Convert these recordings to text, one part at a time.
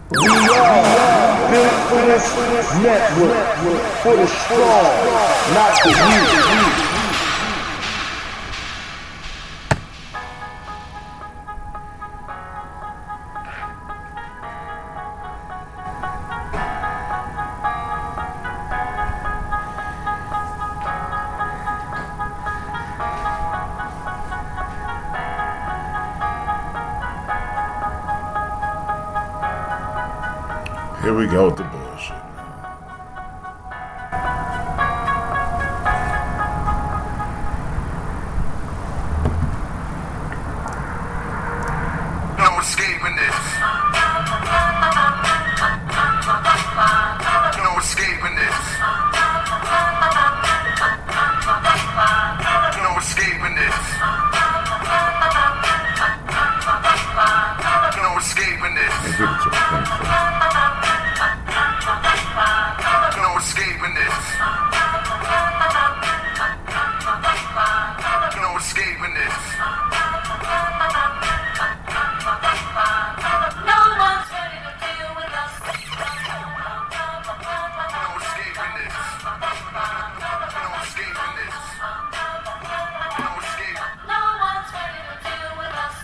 We are built for this network, for the strong, not the weak. Here we go with the bullshit. No escaping this. No escaping this. No escaping this. No escaping this. Let's give it to him. No escaping this. No escaping this. No one's ready to deal with us. No escaping this. No escaping this. No escape. No one's ready to deal with us.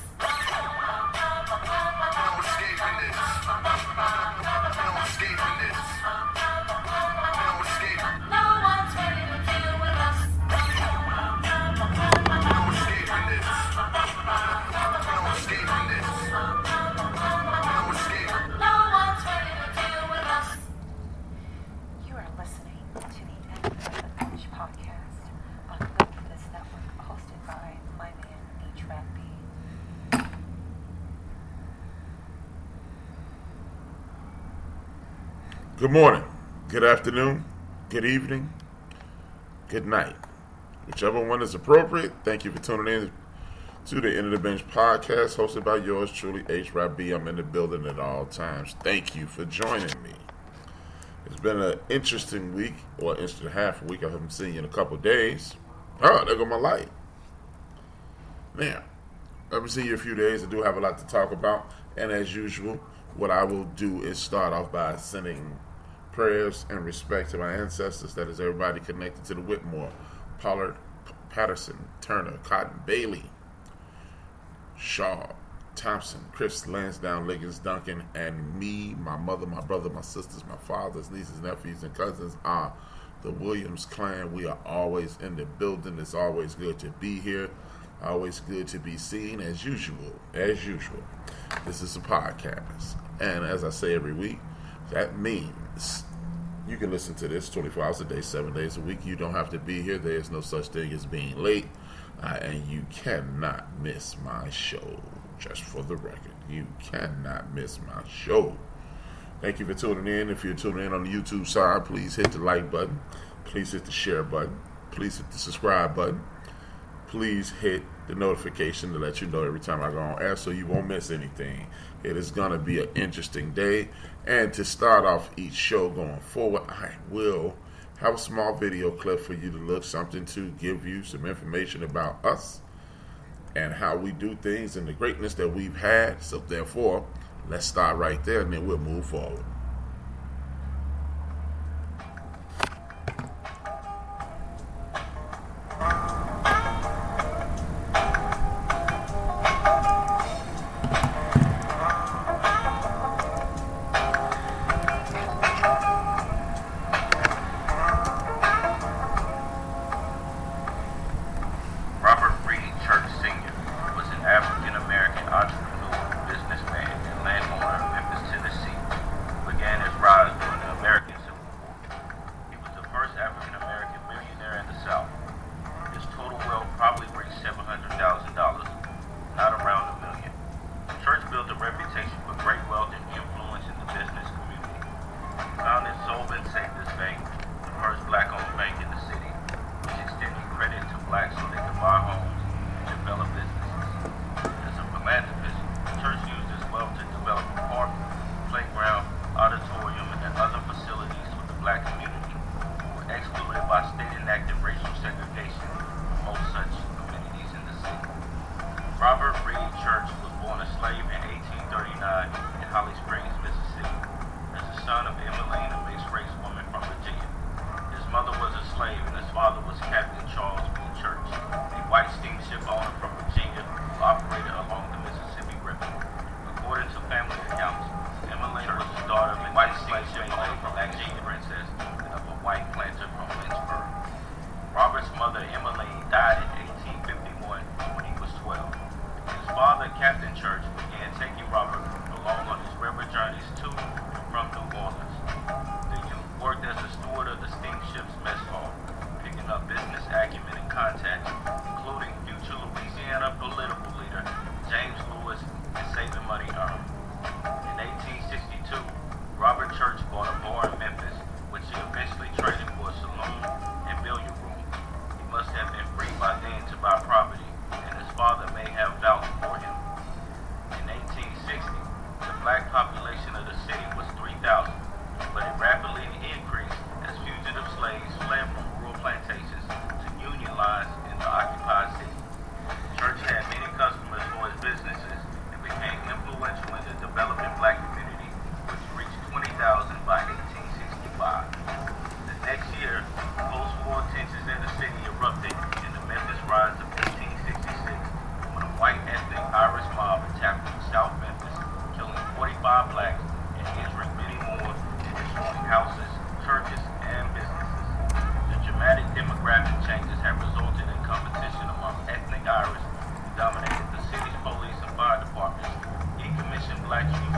No escaping this. No escaping this. No escape. No one's ready to deal with us. No escaping this. No escaping this. No escape. No one's ready to deal with us. You are listening to the End of the Bench podcast on Built for This Network, hosted by my man, HRap. Good morning, good afternoon, good evening, good night. Whichever one is appropriate, thank you for tuning in to the End of the Bench podcast, hosted by yours truly, HRap. I'm in the building at all times. Thank you for joining me. It's been an interesting week, or interesting half a week. I haven't seen you in a couple of days. Oh, there go my light. Now, I haven't seen you in a few days. I do have a lot to talk about. And as usual, what I will do is start off by sending prayers and respect to my ancestors. That is everybody connected to the Whitmore, Pollard, Patterson, Turner, Cotton, Bailey, Shaw, Thompson, Chris, Lansdowne, Liggins, Duncan, and me, my mother, my brother, my sisters, my fathers, nieces, nephews, and cousins are the Williams clan. We are always in the building. It's always good to be here. Always good to be seen, as usual. As usual, this is a podcast. And as I say every week, that means you can listen to this 24 hours a day, 7 days a week. You don't have to be here. There is no such thing as being late. And you cannot miss my show. Just for the record, you cannot miss my show. Thank you for tuning in. If you're tuning in on the YouTube side, please hit the like button. Please hit the share button. Please hit the subscribe button. Please hit the notification to let you know every time I go on air so you won't miss anything. It is going to be an interesting day. And to start off each show going forward, I will have a small video clip for you to look, something to give you some information about us and how we do things and the greatness that we've had. So therefore, let's start right there and then we'll move forward. Robert Reed Church Sr. was an African-American entrepreneur, businessman, and landowner of Memphis, Tennessee, who began his rise during the American Civil War. He was the first African-American millionaire in the South. His total wealth probably reached $700,000, not around $1 million. Church built a reputation for great wealth and influence in the business community. He founded Solvent Savings Bank, the first black-owned bank in the city, which extended credit to blacks so they could buy homes and develop businesses. As a philanthropist, the church used his wealth to develop a park, playground, auditorium, and other facilities for the black community, who were excluded by state-enacted racial segregation from most such communities in the city. Robert Reed Church was born a slave in 1839 in Holly Springs, Mississippi.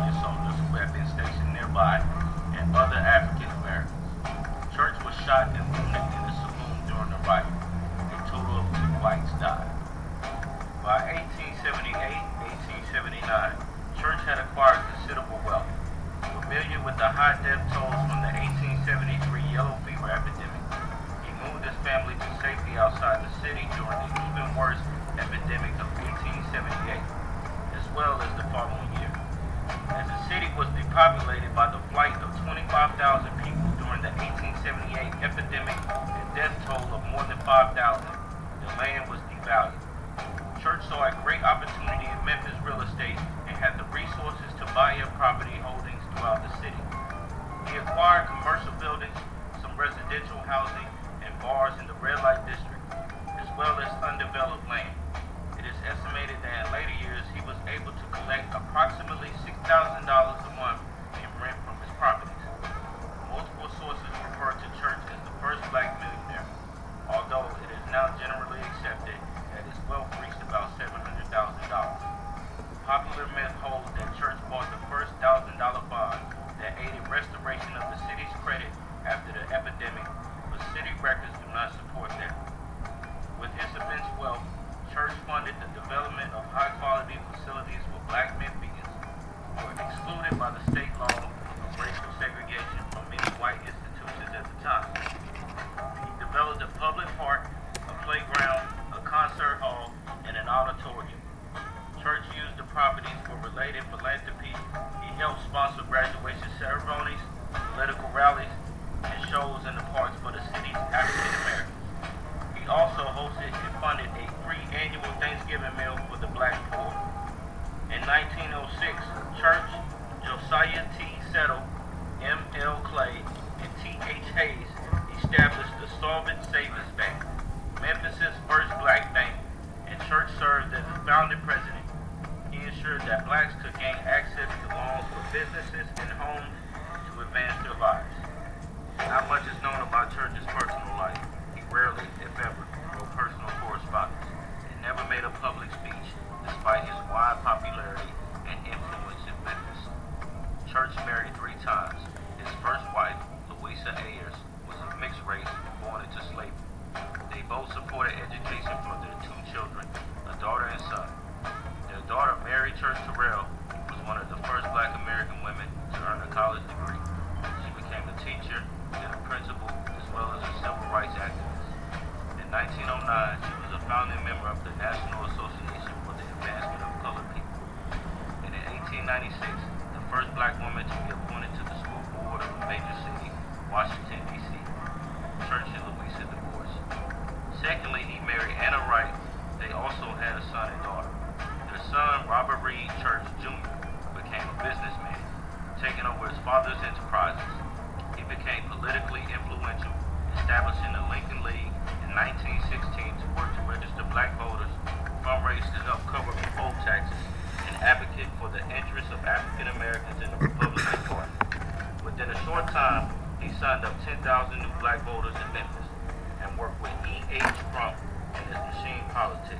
Union soldiers who had been stationed nearby, and other African Americans. Church was shot and wounded in the saloon during the riot. A total of 2 whites died. By 1878-1879, Church had acquired considerable wealth. Familiar with the high death tolls from the 1873 yellow fever epidemic, he moved his family to safety outside the city during the even worse epidemic of 1878, as well as the following year. As the city was depopulated by the flight of 25,000 people during the 1878 epidemic and death toll of more than 5,000, the land was devalued. Church saw a great opportunity in Memphis real estate and had the resources to buy up property holdings throughout the city. He acquired commercial buildings, some residential housing, and bars in the red light district, as well as undeveloped land. It is estimated that in later years he was able to collect approximately $6,000 a month in rent from his properties. Multiple sources refer to Church as the first black millionaire, although it is now generally accepted that his wealth reached about $700,000. Popular myth holds that Church bought the first $1,000 bond that aided restoration of the city's credit after the epidemic, but city records do not support that. With his immense wealth, Church funded the development of high-quality facilities for black Memphians who were excluded by the state law of racial segregation from many white institutions at the time. He developed a public park, a playground, a concert hall, and an auditorium. Church used the properties for related philanthropy. He helped sponsor graduation ceremonies, political rallies, and shows in the parks for the city's African Americans. He also hosted and funded a free annual Thanksgiving meal for the black poor. In 1906, Church, Josiah T. Settle, M. L. Clay, and T. H. Hayes established the Solvent Savings Bank, Memphis's first black bank, and Church served as the founding president. He ensured that blacks could gain access to loans for businesses and homes to advance their lives. Not much is known about Church's personal life. He rarely, if ever, wrote personal correspondence and never made a public speech, despite his wide popularity and influence in Memphis. Church married 3 times. His first wife, Louisa Ayers, was of mixed race born into slavery. They both supported education for their 2 children, a daughter and son. Their daughter, Mary Church Terrell, was one of the first black American women to earn a college degree. She became a teacher and a principal, as well as a civil rights activist. In 1909, she was a founding member of the National Association for the Advancement of Colored People. And in 1896, the first black woman to be appointed to the school board of a major city, Washington, D.C. Church and Louisa divorced. Secondly, he married Anna Wright. They also had a son and daughter. Their son, Robert Reed Church Jr., became a businessman, taking over his father's enterprises. He became politically influential, establishing the Lincoln League in 1916 to work to register black voters, fundraise to help cover poll taxes, and advocate for the interests of African Americans in the Republican Party. Within a short time, he signed up 10,000 new black voters in Memphis and worked with E.H. Crump in his machine politics.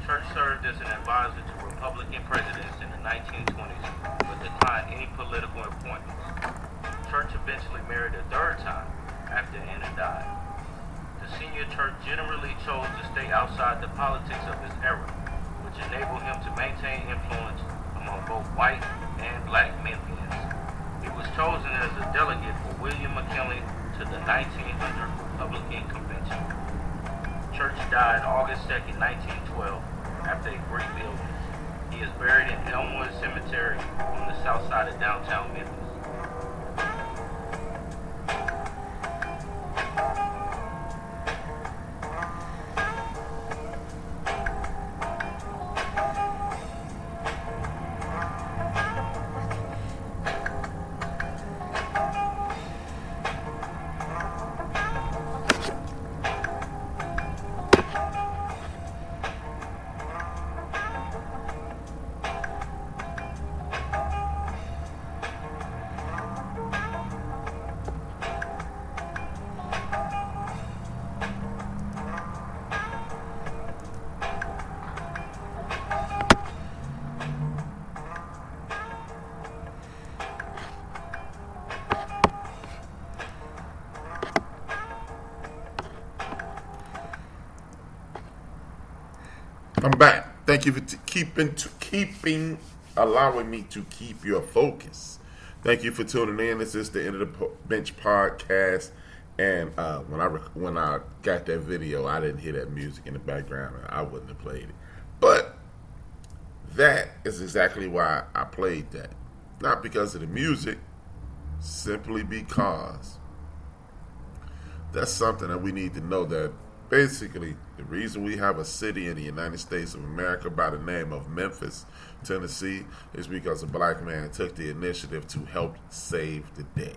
Church served as an advisor to Republican presidents in the 1920s, but declined any political appointments. Church eventually married a 3rd time after Anna died. The senior Church generally chose to stay outside the politics of his era, which enabled him to maintain influence among both white and black Memphians. He was chosen as a delegate for William McKinley to the 1900 Republican Convention. Church died August 2, 1912, after a brief illness. He is buried in Elmwood Cemetery on the south side of downtown Memphis. I'm back. Thank you for allowing me to keep your focus. Thank you for tuning in. This is the End of the Bench podcast. And when I got that video, I didn't hear that music in the background. I wouldn't have played it. But that is exactly why I played that. Not because of the music, simply because that's something that we need to know, that basically the reason we have a city in the United States of America by the name of Memphis, Tennessee, is because a black man took the initiative to help save the day.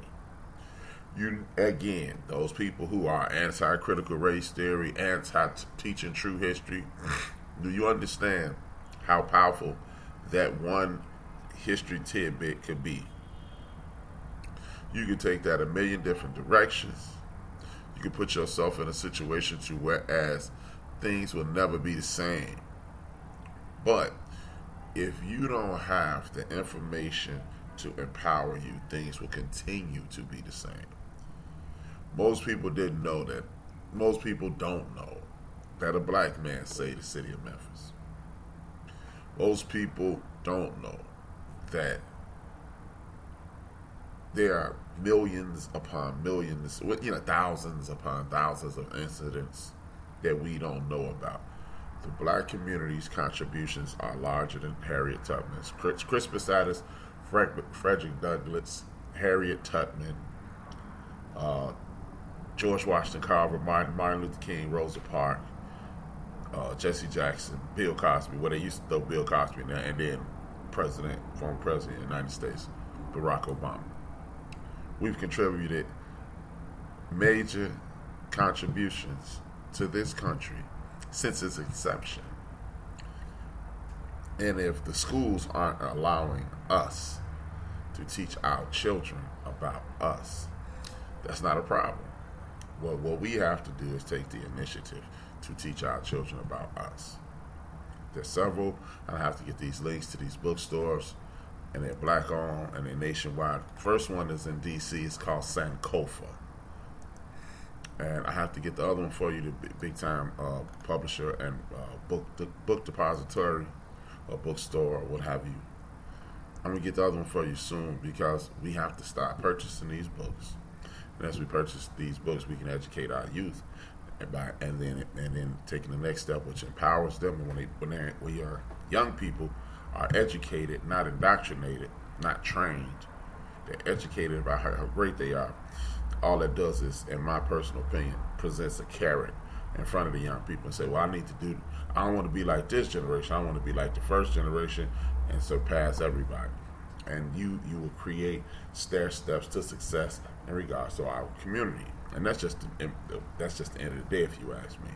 Again, those people who are anti-critical race theory, anti-teaching true history, do you understand how powerful that one history tidbit could be? You can take that a million different directions. You can put yourself in a situation to whereas things will never be the same. But if you don't have the information to empower you, things will continue to be the same. Most people didn't know that. Most people don't know that a black man saved the city of Memphis. Most people don't know that there are millions upon millions, thousands upon thousands of incidents that we don't know about. The black community's contributions are larger than Harriet Tubman's. Crispus Attucks, Frederick Douglass, Harriet Tubman, George Washington Carver, Martin Luther King, Rosa Parks, Jesse Jackson, Bill Cosby. Well, they used to throw Bill Cosby in there, and then former president of the United States, Barack Obama. We've contributed major contributions to this country since its inception. And if the schools aren't allowing us to teach our children about us, that's not a problem. Well, what we have to do is take the initiative to teach our children about us. There's several, and I have to get these links to these bookstores, and they're black owned and they're nationwide. First one is in DC. It's called Sankofa, and I have to get the other one for you, the big time publisher and book depository or bookstore or what have you. I'm gonna get the other one for you soon, because we have to start purchasing these books, and as we purchase these books, we can educate our youth, and then taking the next step, which empowers them. And when your young people are educated, not indoctrinated, not trained, they're educated about how great they are. All that does is, in my personal opinion, presents a carrot in front of the young people and say, well, I don't want to be like this generation. I want to be like the first generation and surpass everybody. And you will create stair steps to success in regards to our community. And that's just the end of the day, if you ask me.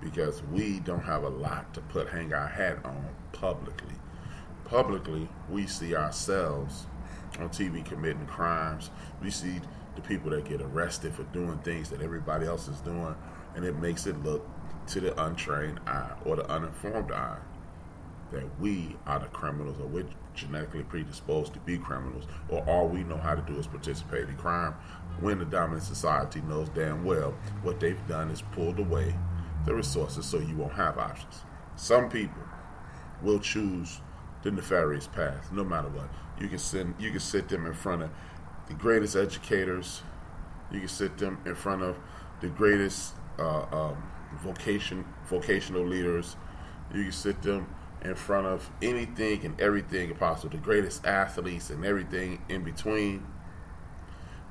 Because we don't have a lot to hang our hat on publicly. Publicly, we see ourselves on TV committing crimes. We see the people that get arrested for doing things that everybody else is doing, and it makes it look to the untrained eye or the uninformed eye that we are the criminals, or we're genetically predisposed to be criminals, or all we know how to do is participate in crime, when the dominant society knows damn well what they've done is pulled away the resources so you won't have options. Some people will choose the nefarious path, no matter what. You can sit them in front of the greatest educators. You can sit them in front of the greatest vocational leaders. You can sit them in front of anything and everything possible, the greatest athletes and everything in between.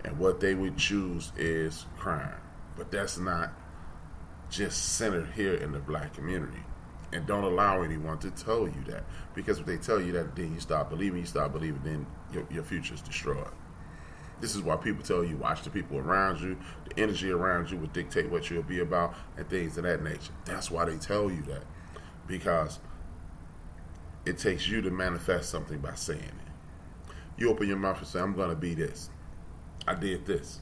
And what they would choose is crime. But that's not just centered here in the black community. And don't allow anyone to tell you that. Because if they tell you that, then you start believing, then your future is destroyed. This is why people tell you, watch the people around you. The energy around you will dictate what you'll be about and things of that nature. That's why they tell you that. Because it takes you to manifest something by saying it. You open your mouth and say, I'm going to be this. I did this.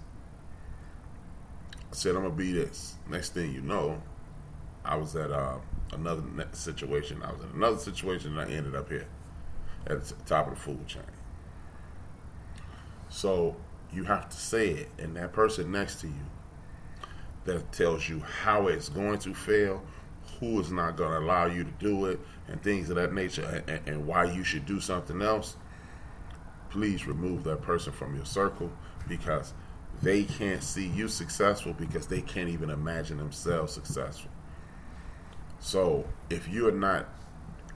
I said, I'm going to be this. Next thing you know, I was at another situation. I was in another situation, and I ended up here at the top of the food chain. So you have to say it, and that person next to you that tells you how it's going to fail, who is not going to allow you to do it and things of that nature, and why you should do something else, please remove that person from your circle, because they can't see you successful because they can't even imagine themselves successful. So if you're not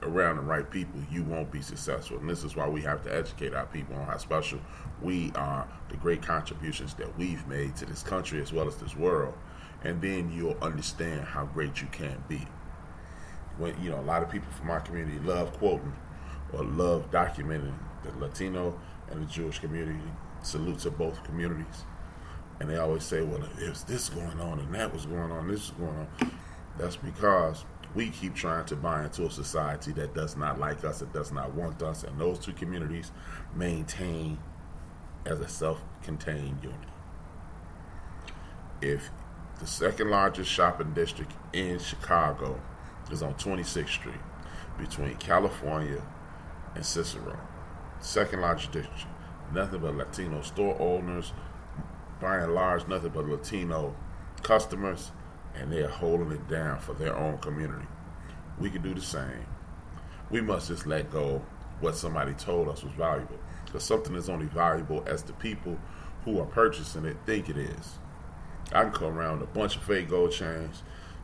around the right people, you won't be successful. And this is why we have to educate our people on how special we are, the great contributions that we've made to this country as well as this world. And then you'll understand how great you can be. When, you know, a lot of people from my community love quoting or love documenting the Latino and the Jewish community. Salute to both communities. And they always say, well, there's this going on and that was going on, this is going on. That's because we keep trying to buy into a society that does not like us, that does not want us, and those two communities maintain as a self-contained unit. If the second largest shopping district in Chicago is on 26th Street between California and Cicero, second largest district, nothing but Latino store owners, by and large, nothing but Latino customers, and they're holding it down for their own community. We can do the same. We must just let go what somebody told us was valuable, because something is only valuable as the people who are purchasing it think it is. I can come around with a bunch of fake gold chains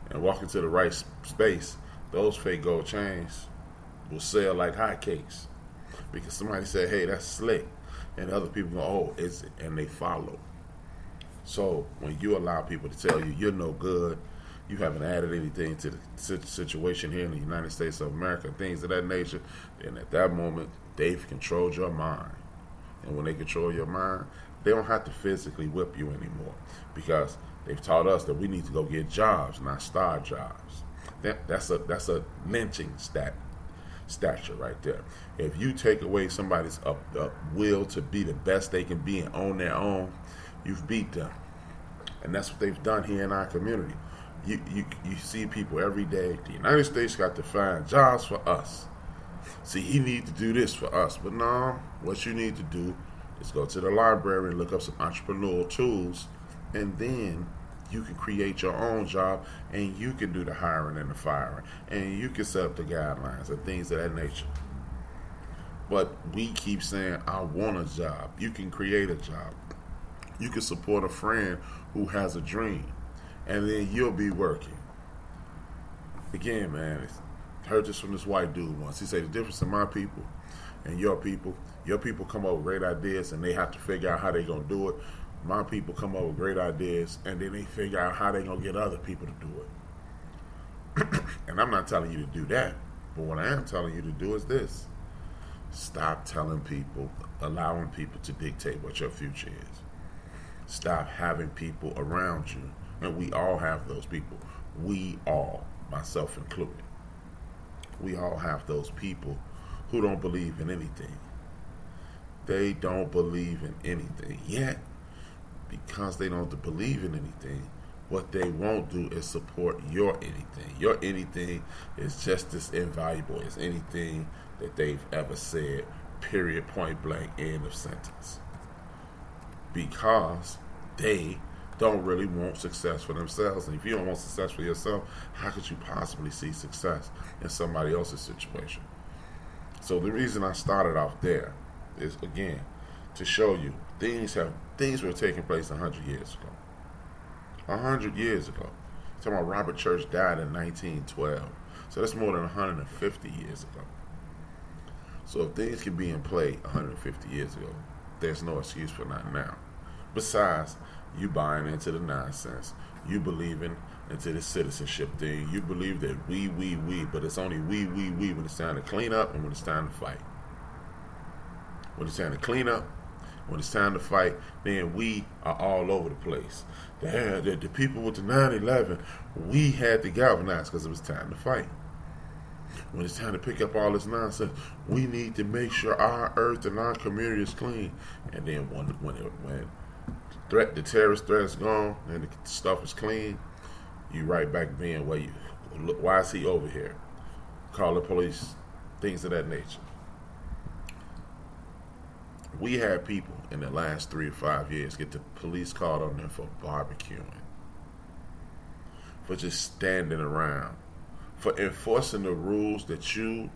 and walk into the right space. Those fake gold chains will sell like hotcakes because somebody said, hey, that's slick. And other people go, oh, is it? And they follow. So when you allow people to tell you you're no good, you haven't added anything to the situation here in the United States of America, things of that nature, then at that moment, they've controlled your mind. And when they control your mind, they don't have to physically whip you anymore, because they've taught us that we need to go get jobs, not starve jobs. That's a lynching stature right there. If you take away somebody's will to be the best they can be and own their own, you've beat them. And that's what they've done here in our community. You see people every day. The United States got to find jobs for us. See, he needs to do this for us. But no, what you need to do is go to the library and look up some entrepreneurial tools, and then you can create your own job, and you can do the hiring and the firing, and you can set up the guidelines and things of that nature. But we keep saying, I want a job. You can create a job. You can support a friend who has a dream, and then you'll be working. Again, man, I heard this from this white dude once. He said the difference in my people and your people come up with great ideas and they have to figure out how they're going to do it. My people come up with great ideas and then they figure out how they're going to get other people to do it. And I'm not telling you to do that, but what I am telling you to do is this. Stop telling people, allowing people to dictate what your future is. Stop having people around you, and we all have those people. We all, myself included, we all have those people who don't believe in anything. They don't believe in anything yet. Because they don't believe in anything, what they won't do is support your anything. Your anything is just as invaluable as anything that they've ever said, period, point blank, end of sentence. Because they don't really want success for themselves. And if you don't want success for yourself, how could you possibly see success in somebody else's situation? So the reason I started off there is, again, to show you things were taking place 100 years ago. 100 years ago. Talking about Robert Church died in 1912. So that's more than 150 years ago. So if things can be in play 150 years ago, there's no excuse for not now. Besides, you buying into the nonsense. You believing into the citizenship thing. You believe that we, but it's only we when it's time to clean up and when it's time to fight. When it's time to clean up, when it's time to fight, then we are all over the place. The people with the 9/11, we had to galvanize because it was time to fight. When it's time to pick up all this nonsense, we need to make sure our earth and our community is clean. And then when the terrorist threat is gone and the stuff is clean, you right back being where you look. Why is he over here? Call the police, things of that nature. We had people in the last 3 or 5 years get the police called on them for barbecuing, for just standing around for enforcing the rules that you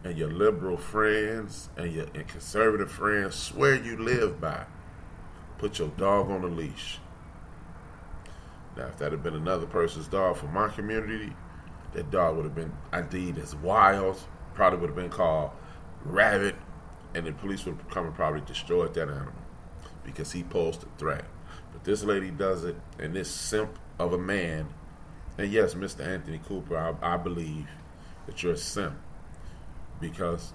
and your liberal friends and your conservative friends swear you live by. Put your dog on a leash. Now, if that had been another person's dog from my community, that dog would have been ID'd as wild, probably would have been called rabid, and the police would have come and probably destroyed that animal because he posed a threat. But this lady does it, and this simp of a man, and yes, Mr. Anthony Cooper, I believe that you're a simp, because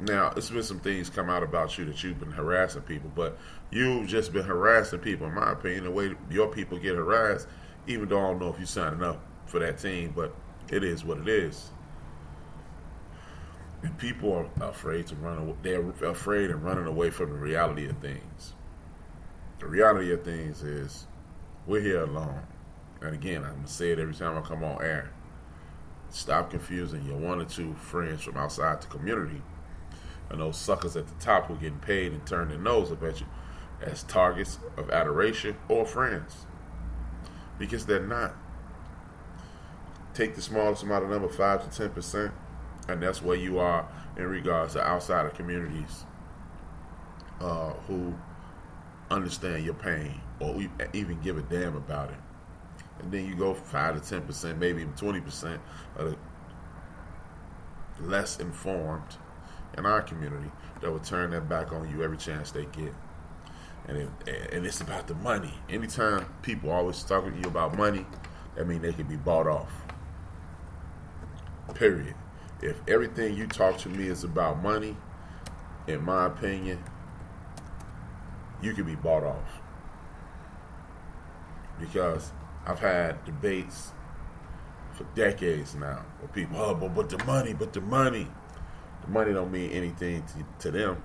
now it's been some things come out about you that you've been harassing people, but you've just been harassing people, in my opinion, the way your people get harassed, even though I don't know if you're signing up for that team, but it is what it is. And people are afraid to run away. They're afraid of running away from the reality of things. The reality of things is we're here alone. And again, I'm going to say it every time I come on air. Stop confusing your one or two friends from outside the community and those suckers at the top who are getting paid and turn their nose up at you as targets of adoration or friends. Because they're not. Take the smallest amount of number, 5 to 10%, and that's where you are in regards to outsider communities who understand your pain or even give a damn about it. And then you go 5 to 10%, maybe even 20% of the less informed in our community that will turn their back on you every chance they get. And it's about the money. Anytime people always talking to you about money, that means they can be bought off. Period. If everything you talk to me is about money, in my opinion, you can be bought off. Because I've had debates for decades now where people, but the money. The money don't mean anything to them.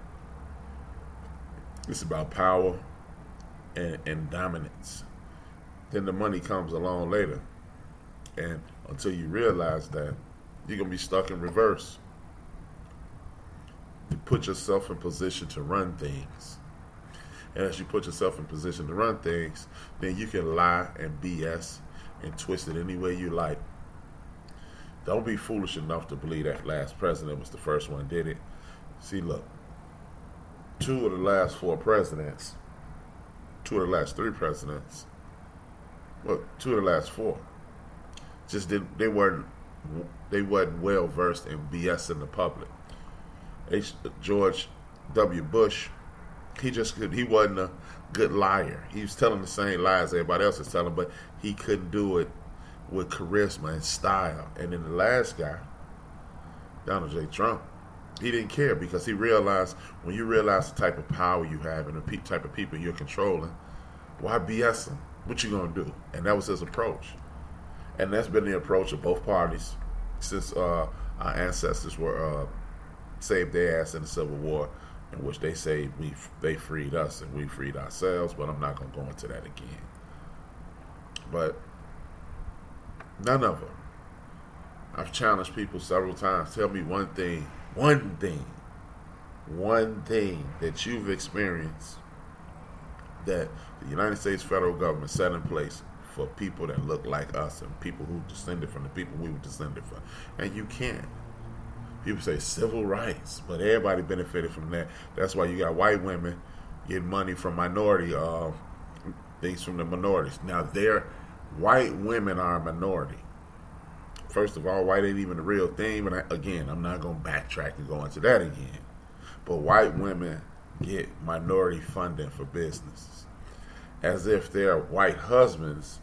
It's about power and dominance. Then the money comes along later. And until you realize that, you're going to be stuck in reverse. You put yourself in position to run things. And as you put yourself in position to run things, then you can lie and BS and twist it any way you like. Don't be foolish enough to believe that last president was the first one did it. See, look, 2 of the last 4 presidents, 2 of the last 3 presidents, well, 2 of the last 4, just didn't, they wasn't well versed in BS in the public. George W. Bush, he wasn't a good liar. He was telling the same lies everybody else is telling, but he couldn't do it with charisma and style. And then the last guy, Donald J. Trump, he didn't care because he realized when you realize the type of power you have and the type of people you're controlling, why BS them? What you gonna do? And that was his approach. And that's been the approach of both parties since our ancestors were saved their ass in the Civil War, in which they say they freed us and we freed ourselves. But I'm not gonna go into that again. But none of them. I've challenged people several times. Tell me one thing that you've experienced that the United States federal government set in place for people that look like us and people who descended from the people we were descended from. And you can't. People say civil rights, but everybody benefited from that. That's why you got white women getting money from minority things from the minorities. Now, white women are a minority. First of all, white ain't even the real thing. But again, I'm not going to backtrack and go into that again. But white women get minority funding for businesses, as if their white husbands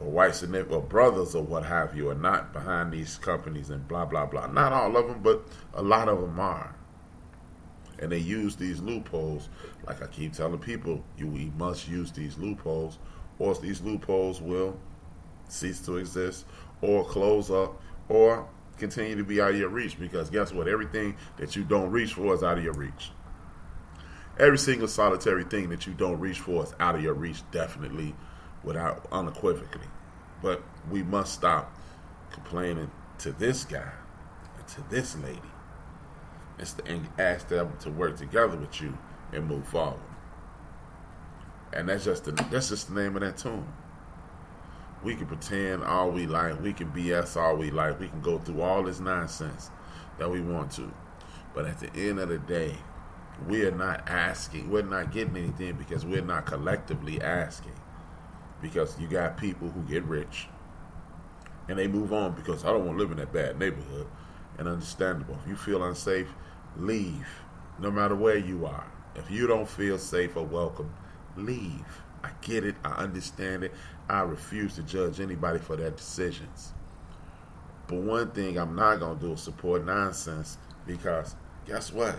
or white significant or brothers or what have you are not behind these companies and blah, blah, blah. Not all of them, but a lot of them are. And they use these loopholes. Like I keep telling people, we must use these loopholes, or these loopholes will cease to exist or close up or continue to be out of your reach. Because guess what? Everything that you don't reach for is out of your reach. Every single solitary thing that you don't reach for is out of your reach, definitely, without unequivocally. But we must stop complaining to this guy and to this lady and ask them to work together with you and move forward. And that's just the name of that tune. We can pretend all we like. We can BS all we like. We can go through all this nonsense that we want to. But at the end of the day, we are not asking. We're not getting anything because we're not collectively asking. Because you got people who get rich and they move on because I don't want to live in that bad neighborhood. And understandable. If you feel unsafe, leave. No matter where you are. If you don't feel safe or welcome, leave. I get it. I understand it. I refuse to judge anybody for their decisions. But one thing I'm not going to do is support nonsense, because guess what?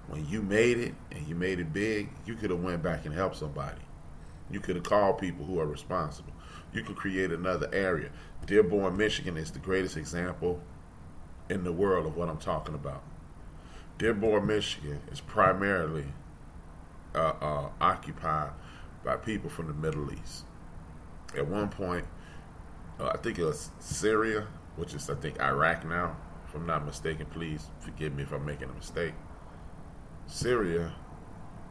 When you made it and you made it big, you could have went back and helped somebody. You could have called people who are responsible. You could create another area. Dearborn, Michigan is the greatest example in the world of what I'm talking about. Dearborn, Michigan is primarily occupied by people from the Middle East. At one point, I think it was Syria, which is, I think, Iraq now, if I'm not mistaken. Please forgive me if I'm making a mistake. Syria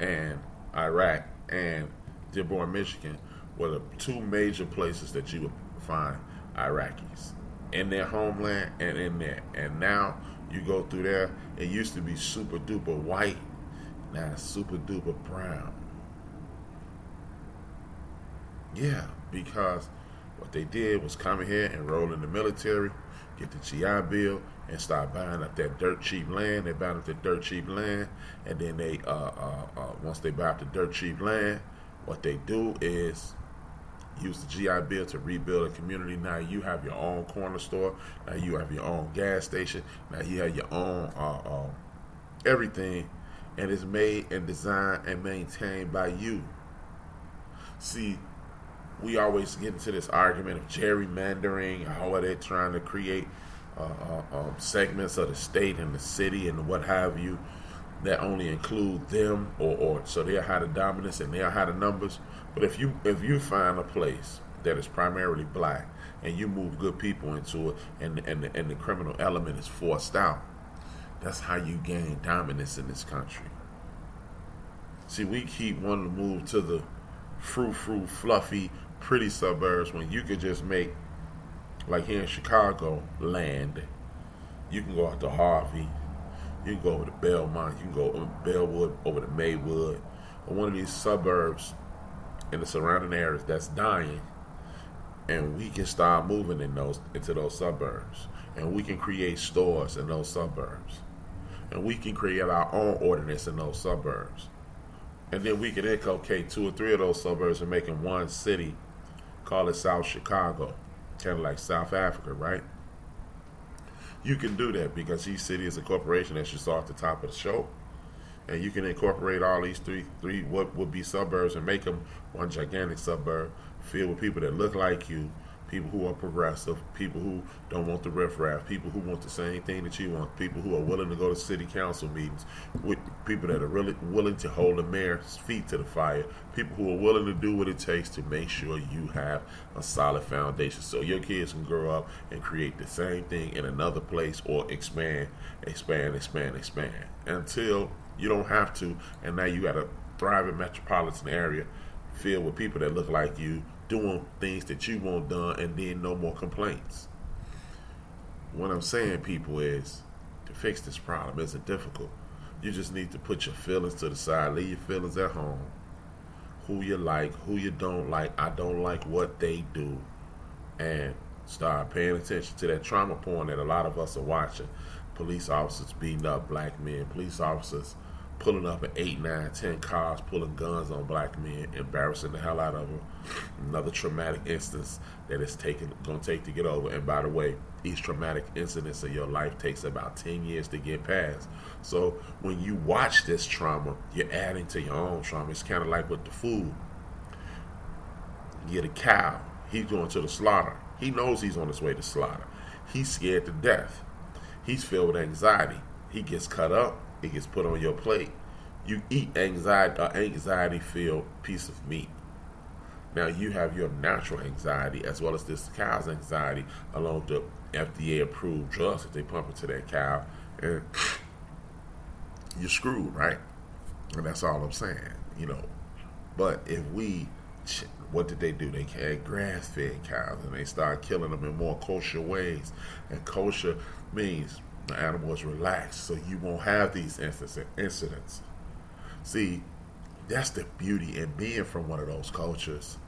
and Iraq and Dearborn, Michigan were the two major places that you would find Iraqis in their homeland and in there. And now you go through there, it used to be super duper white, now it's super duper brown. Yeah, because what they did was come in here, enroll in the military, get the GI Bill, and start buying up that dirt cheap land. They buy up that dirt cheap land, and then they, once they buy up the dirt cheap land, what they do is use the GI Bill to rebuild a community. Now you have your own corner store. Now you have your own gas station. Now you have your own everything, and it's made and designed and maintained by you. See, we always get into this argument of gerrymandering. How are they trying to create segments of the state and the city and what have you that only include them, or so they'll have the dominance and they'll have the numbers. But if you find a place that is primarily black and you move good people into it, and the criminal element is forced out, that's how you gain dominance in this country. See, we keep wanting to move to the frou-frou, fluffy, pretty suburbs when you could just make, like here in Chicago, land. You can go out to Harvey. You can go over to Belmont. You can go over Bellwood, over to Maywood, or one of these suburbs in the surrounding areas that's dying, and we can start moving into those suburbs, and we can create stores in those suburbs, and we can create our own ordinance in those suburbs, and then we can inculcate 2 or 3 of those suburbs and make them one city, call it South Chicago, kind of like South Africa, right? You can do that because each city is a corporation, as you saw at the top of the show. And you can incorporate all these three what would be suburbs and make them one gigantic suburb filled with people that look like you, people who are progressive, people who don't want the riffraff, people who want the same thing that you want, people who are willing to go to city council meetings, with people that are really willing to hold the mayor's feet to the fire, people who are willing to do what it takes to make sure you have a solid foundation so your kids can grow up and create the same thing in another place, or expand until you don't have to, and now you got a thriving metropolitan area filled with people that look like you, doing things that you want done, and then no more complaints. What I'm saying, people, is to fix this problem isn't difficult. You just need to put your feelings to the side, leave your feelings at home. Who you like, who you don't like, I don't like what they do, and start paying attention to that trauma porn that a lot of us are watching. Police officers beating up black men, police officers pulling up at 8, 9, 10 cars, pulling guns on black men, embarrassing the hell out of them. Another traumatic instance that it's going to take to get over. And by the way, each traumatic incident of your life takes about 10 years to get past. So when you watch this trauma, you're adding to your own trauma. It's kind of like with the food. You get a cow, he's going to the slaughter. He knows he's on his way to slaughter. He's scared to death. He's filled with anxiety. He gets cut up. It gets put on your plate. You eat anxiety-filled piece of meat. Now you have your natural anxiety as well as this cow's anxiety, along with the FDA-approved drugs that they pump into that cow, and you're screwed, right? And that's all I'm saying, But if we what did they do? They had grass-fed cows, and they started killing them in more kosher ways. And kosher means the animal is relaxed, so you won't have these incidents. See, that's the beauty in being from one of those cultures.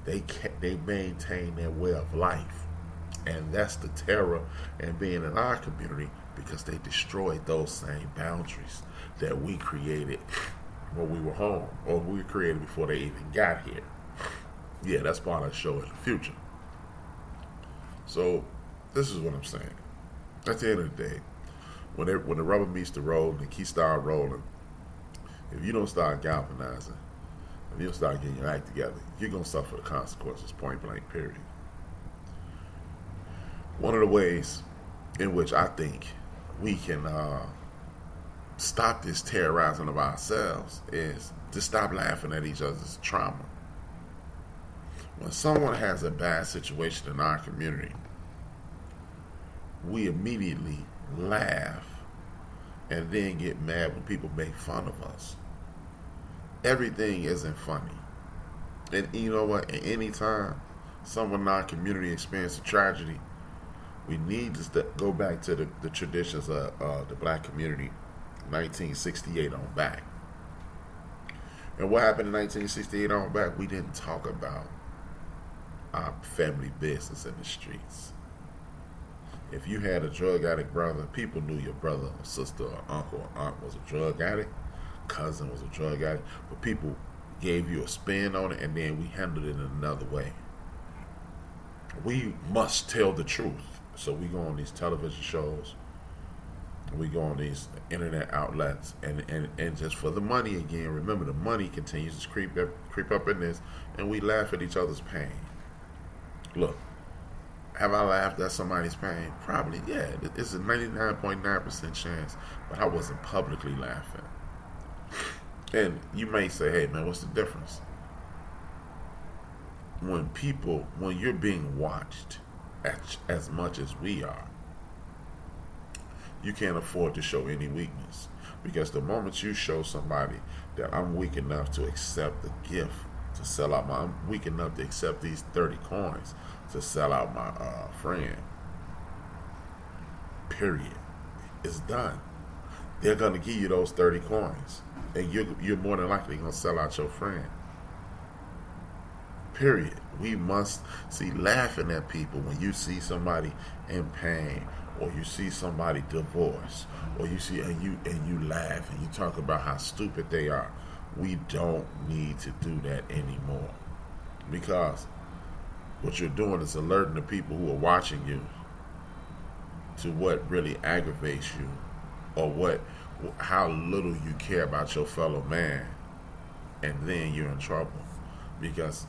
They maintain their way of life, and that's the terror in being in our community, because they destroyed those same boundaries that we created when we were home, or we created before they even got here. Yeah, that's part of the show in the future. So this is what I'm saying. At the end of the day, when the rubber meets the road and the key start rolling, if you don't start galvanizing, if you don't start getting your act together, you're going to suffer the consequences, point blank, period. One of the ways in which I think we can stop this terrorizing of ourselves is to stop laughing at each other's trauma. When someone has a bad situation in our community, we immediately laugh and then get mad when people make fun of us. Everything isn't funny. And you know what? At any time someone in our community experiences a tragedy, we need to go back to the traditions of the black community, 1968 on back. And what happened in 1968 on back? We didn't talk about our family business in the streets. If you had a drug addict brother, people knew your brother or sister or uncle or aunt was a drug addict, cousin was a drug addict, but people gave you a spin on it, and then we handled it in another way. We must tell the truth. So we go on these television shows, we go on these internet outlets, and just for the money again. Remember, the money continues to creep up in this, and we laugh at each other's pain. Look, have I laughed at somebody's pain? Probably, yeah. It's a 99.9% chance, but I wasn't publicly laughing. And you may say, hey man, what's the difference? When you're being watched as much as we are, you can't afford to show any weakness. Because the moment you show somebody that I'm weak enough to accept the gift to sell out I'm weak enough to accept these 30 coins to sell out my friend, period, it's done. They're going to give you those 30 coins, and you're more than likely going to sell out your friend. Period. We must see laughing at people when you see somebody in pain, or you see somebody divorced, or you see and you laugh and you talk about how stupid they are. We don't need to do that anymore, because what you're doing is alerting the people who are watching you to what really aggravates you, or how little you care about your fellow man, and then you're in trouble, because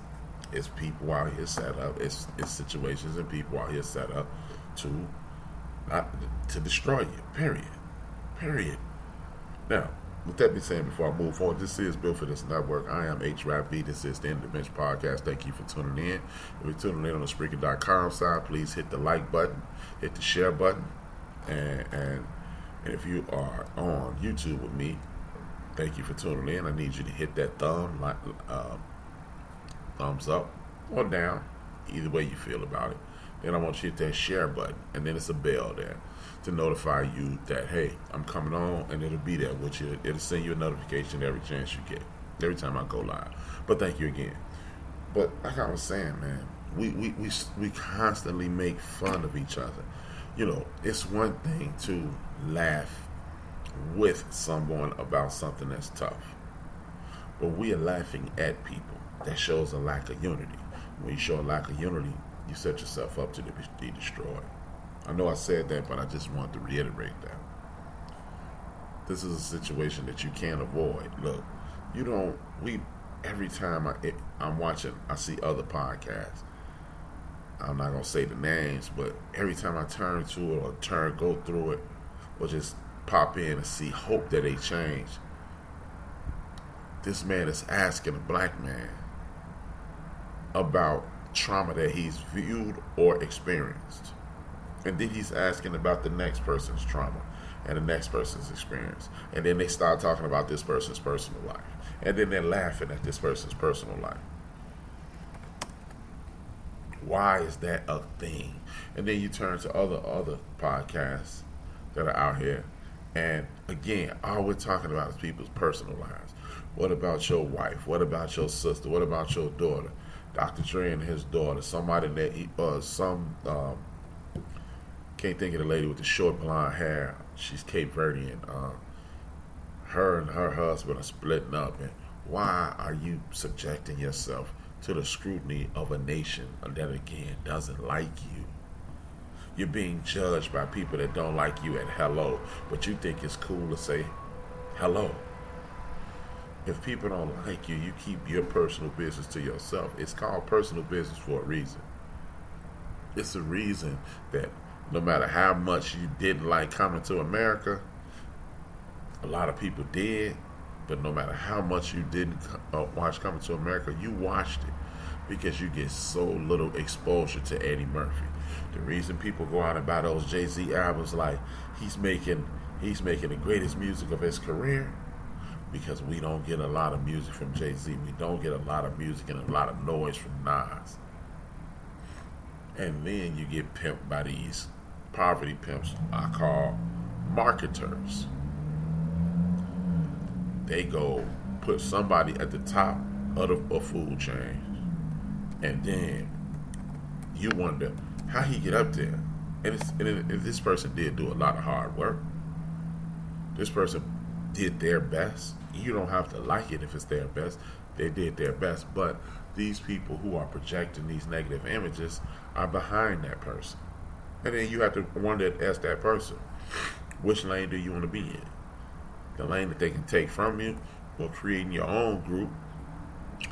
it's people out here set up, it's situations and people out here set up to destroy you. Period. Now, with that being said, before I move forward, this is Built for This Network. I am HRap. This is the End of the Bench Podcast. Thank you for tuning in. If you're tuning in on the Spreaker.com side, please hit the like button, hit the share button, and if you are on YouTube with me, thank you for tuning in. I need you to hit that thumbs up or down, either way you feel about it. Then I want you to hit that share button, and then it's a bell there to notify you that, hey, I'm coming on, and it'll be there with you. It'll send you a notification every chance you get, every time I go live. But thank you again. But like I was saying, man, we constantly make fun of each other. You know, it's one thing to laugh with someone about something that's tough, but we are laughing at people. That shows a lack of unity. When you show a lack of unity, you set yourself up to be destroyed. I know I said that, but I just wanted to reiterate that. This is a situation that you can't avoid. Look, every time I'm watching, I see other podcasts. I'm not going to say the names, but every time I turn to it or go through it, or just pop in and see hope that they change, this man is asking a black man about trauma that he's viewed or experienced. And then he's asking about the next person's trauma and the next person's experience. And then they start talking about this person's personal life. And then they're laughing at this person's personal life. Why is that a thing? And then you turn to other podcasts that are out here, and again, all we're talking about is people's personal lives. What about your wife? What about your sister? What about your daughter? Dr. Dre and his daughter. Somebody that can't think of the lady with the short blonde hair. She's Cape Verdean. Her and her husband are splitting up, and why are you subjecting yourself to the scrutiny of a nation that again doesn't like you? You're being judged by people that don't like you at hello, but you think it's cool to say hello. If people don't like you, you keep your personal business to yourself. It's called personal business for a reason. It's a reason that no matter how much you didn't like Coming to America, a lot of people did, but no matter how much you didn't watch Coming to America, you watched it because you get so little exposure to Eddie Murphy. The reason people go out and buy those Jay-Z albums like he's making the greatest music of his career, because we don't get a lot of music from Jay-Z. We don't get a lot of music and a lot of noise from Nas. And then you get pimped by these poverty pimps I call marketers. They go put somebody at the top of the food chain, and then you wonder how he get up there. And this person did do a lot of hard work. This person did their best. You don't have to like it if it's their best. They did their best. But these people who are projecting these negative images are behind that person. And then you have to wonder, ask that person, which lane do you want to be in? The lane that they can take from you, or creating your own group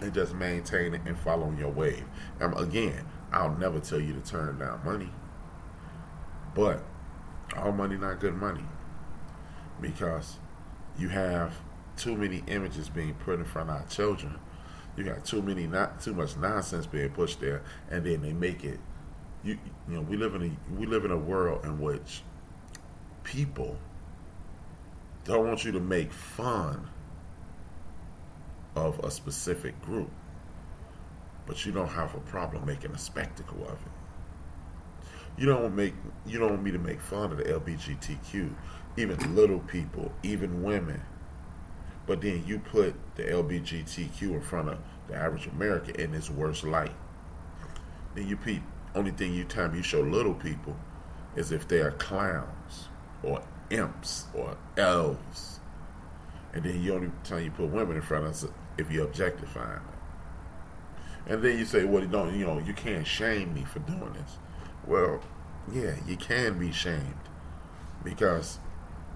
and just maintain it and follow your wave. Again, I'll never tell you to turn down money, but all money not good money, because you have too many images being put in front of our children. You got too much nonsense being pushed there, and then they make it. You know, we live in a world in which people don't want you to make fun of a specific group, but you don't have a problem making a spectacle of it. You don't want me to make fun of the LGBTQ, even little people, even women. But then you put the LGBTQ in front of the average American in its worst light. Then only time you show little people is if they are clowns or imps or elves. And then the only time you put women in front of us if you're objectifying them. And then you say, well, you can't shame me for doing this. Well, yeah, you can be shamed, because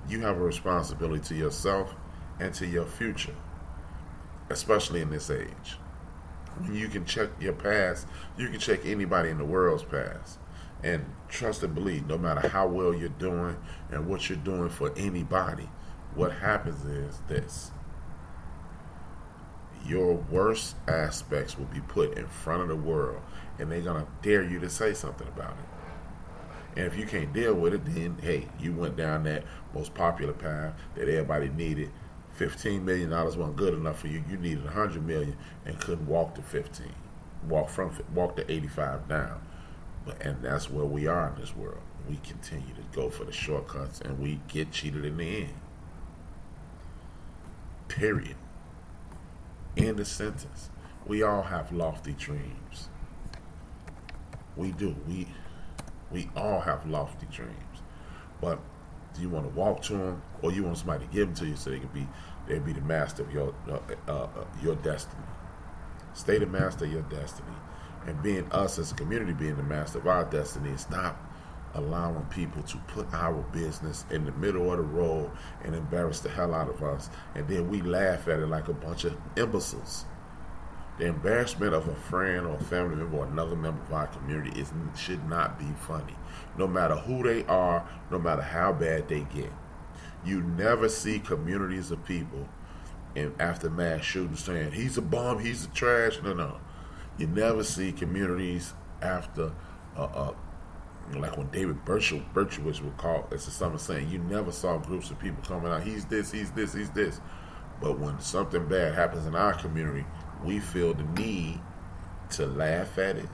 you have a responsibility to yourself and to your future, especially in this age. When you can check your past, you can check anybody in the world's past. And trust and believe, no matter how well you're doing and what you're doing for anybody, what happens is this. Your worst aspects will be put in front of the world, and they're going to dare you to say something about it. And if you can't deal with it, then, hey, you went down that most popular path that everybody needed. $15 million wasn't good enough for you. You needed $100 million and couldn't walk to 15. Walk to 85 down. And that's where we are in this world. We continue to go for the shortcuts, and we get cheated in the end. Period. End of sentence. We all have lofty dreams. We do. We all have lofty dreams. But do you want to walk to them, or you want somebody to give them to you so they'll be the master of your destiny? Stay the master of your destiny. And being us as a community, being the master of our destiny, is not allowing people to put our business in the middle of the road and embarrass the hell out of us, and then we laugh at it like a bunch of imbeciles. The embarrassment of a friend or a family member or another member of our community should not be funny. No matter who they are, no matter how bad they get. You never see communities of people after mass shootings saying, he's a bum, he's a trash. No. You never see communities after, like when David Berkowitz would call, it's the summer saying, you never saw groups of people coming out, he's this, he's this, he's this. But when something bad happens in our community, we feel the need to laugh at it,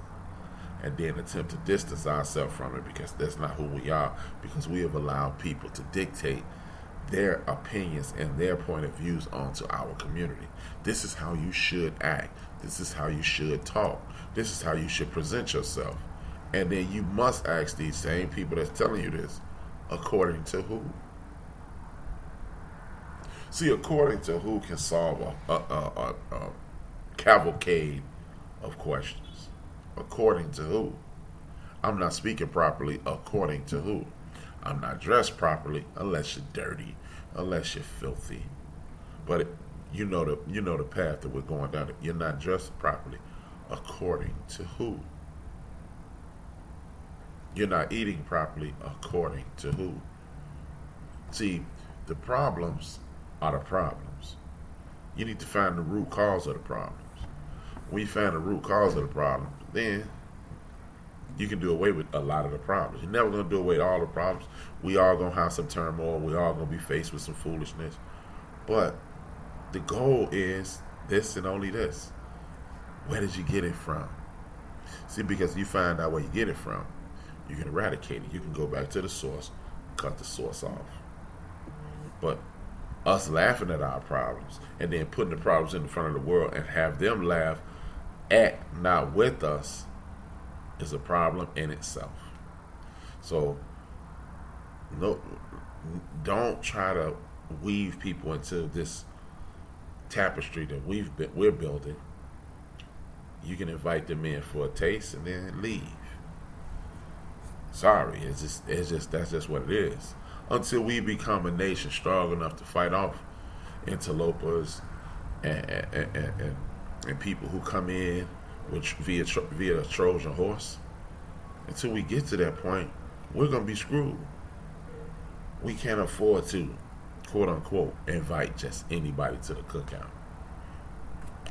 and then attempt to distance ourselves from it because that's not who we are, because we have allowed people to dictate their opinions and their point of views onto our community. This is how you should act. This is how you should talk. This is how you should present yourself. And then you must ask these same people that's telling you this, according to who? See, according to who can solve a cavalcade of questions? According to who? I'm not speaking properly according to who? I'm not dressed properly unless you're dirty, unless you're filthy. But you know the path that we're going down. You're not dressed properly according to who? You're not eating properly according to who? See, the problems are the problems. You need to find the root cause of the problems. When you find the root cause of the problem, then you can do away with a lot of the problems. You're never going to do away with all the problems. We all going to have some turmoil. We all going to be faced with some foolishness. But the goal is this and only this. Where did you get it from? See, because you find out where you get it from, you can eradicate it. You can go back to the source, cut the source off. But us laughing at our problems and then putting the problems in front of the world and have them laugh at, not with us, is a problem in itself. So no, don't try to weave people into this tapestry that we're building. You can invite them in for a taste and then leave. Sorry, it's just that's just what it is. Until we become a nation strong enough to fight off interlopers and people who come in via a Trojan horse. Until we get to that point, we're gonna be screwed. We can't afford to, quote unquote, invite just anybody to the cookout.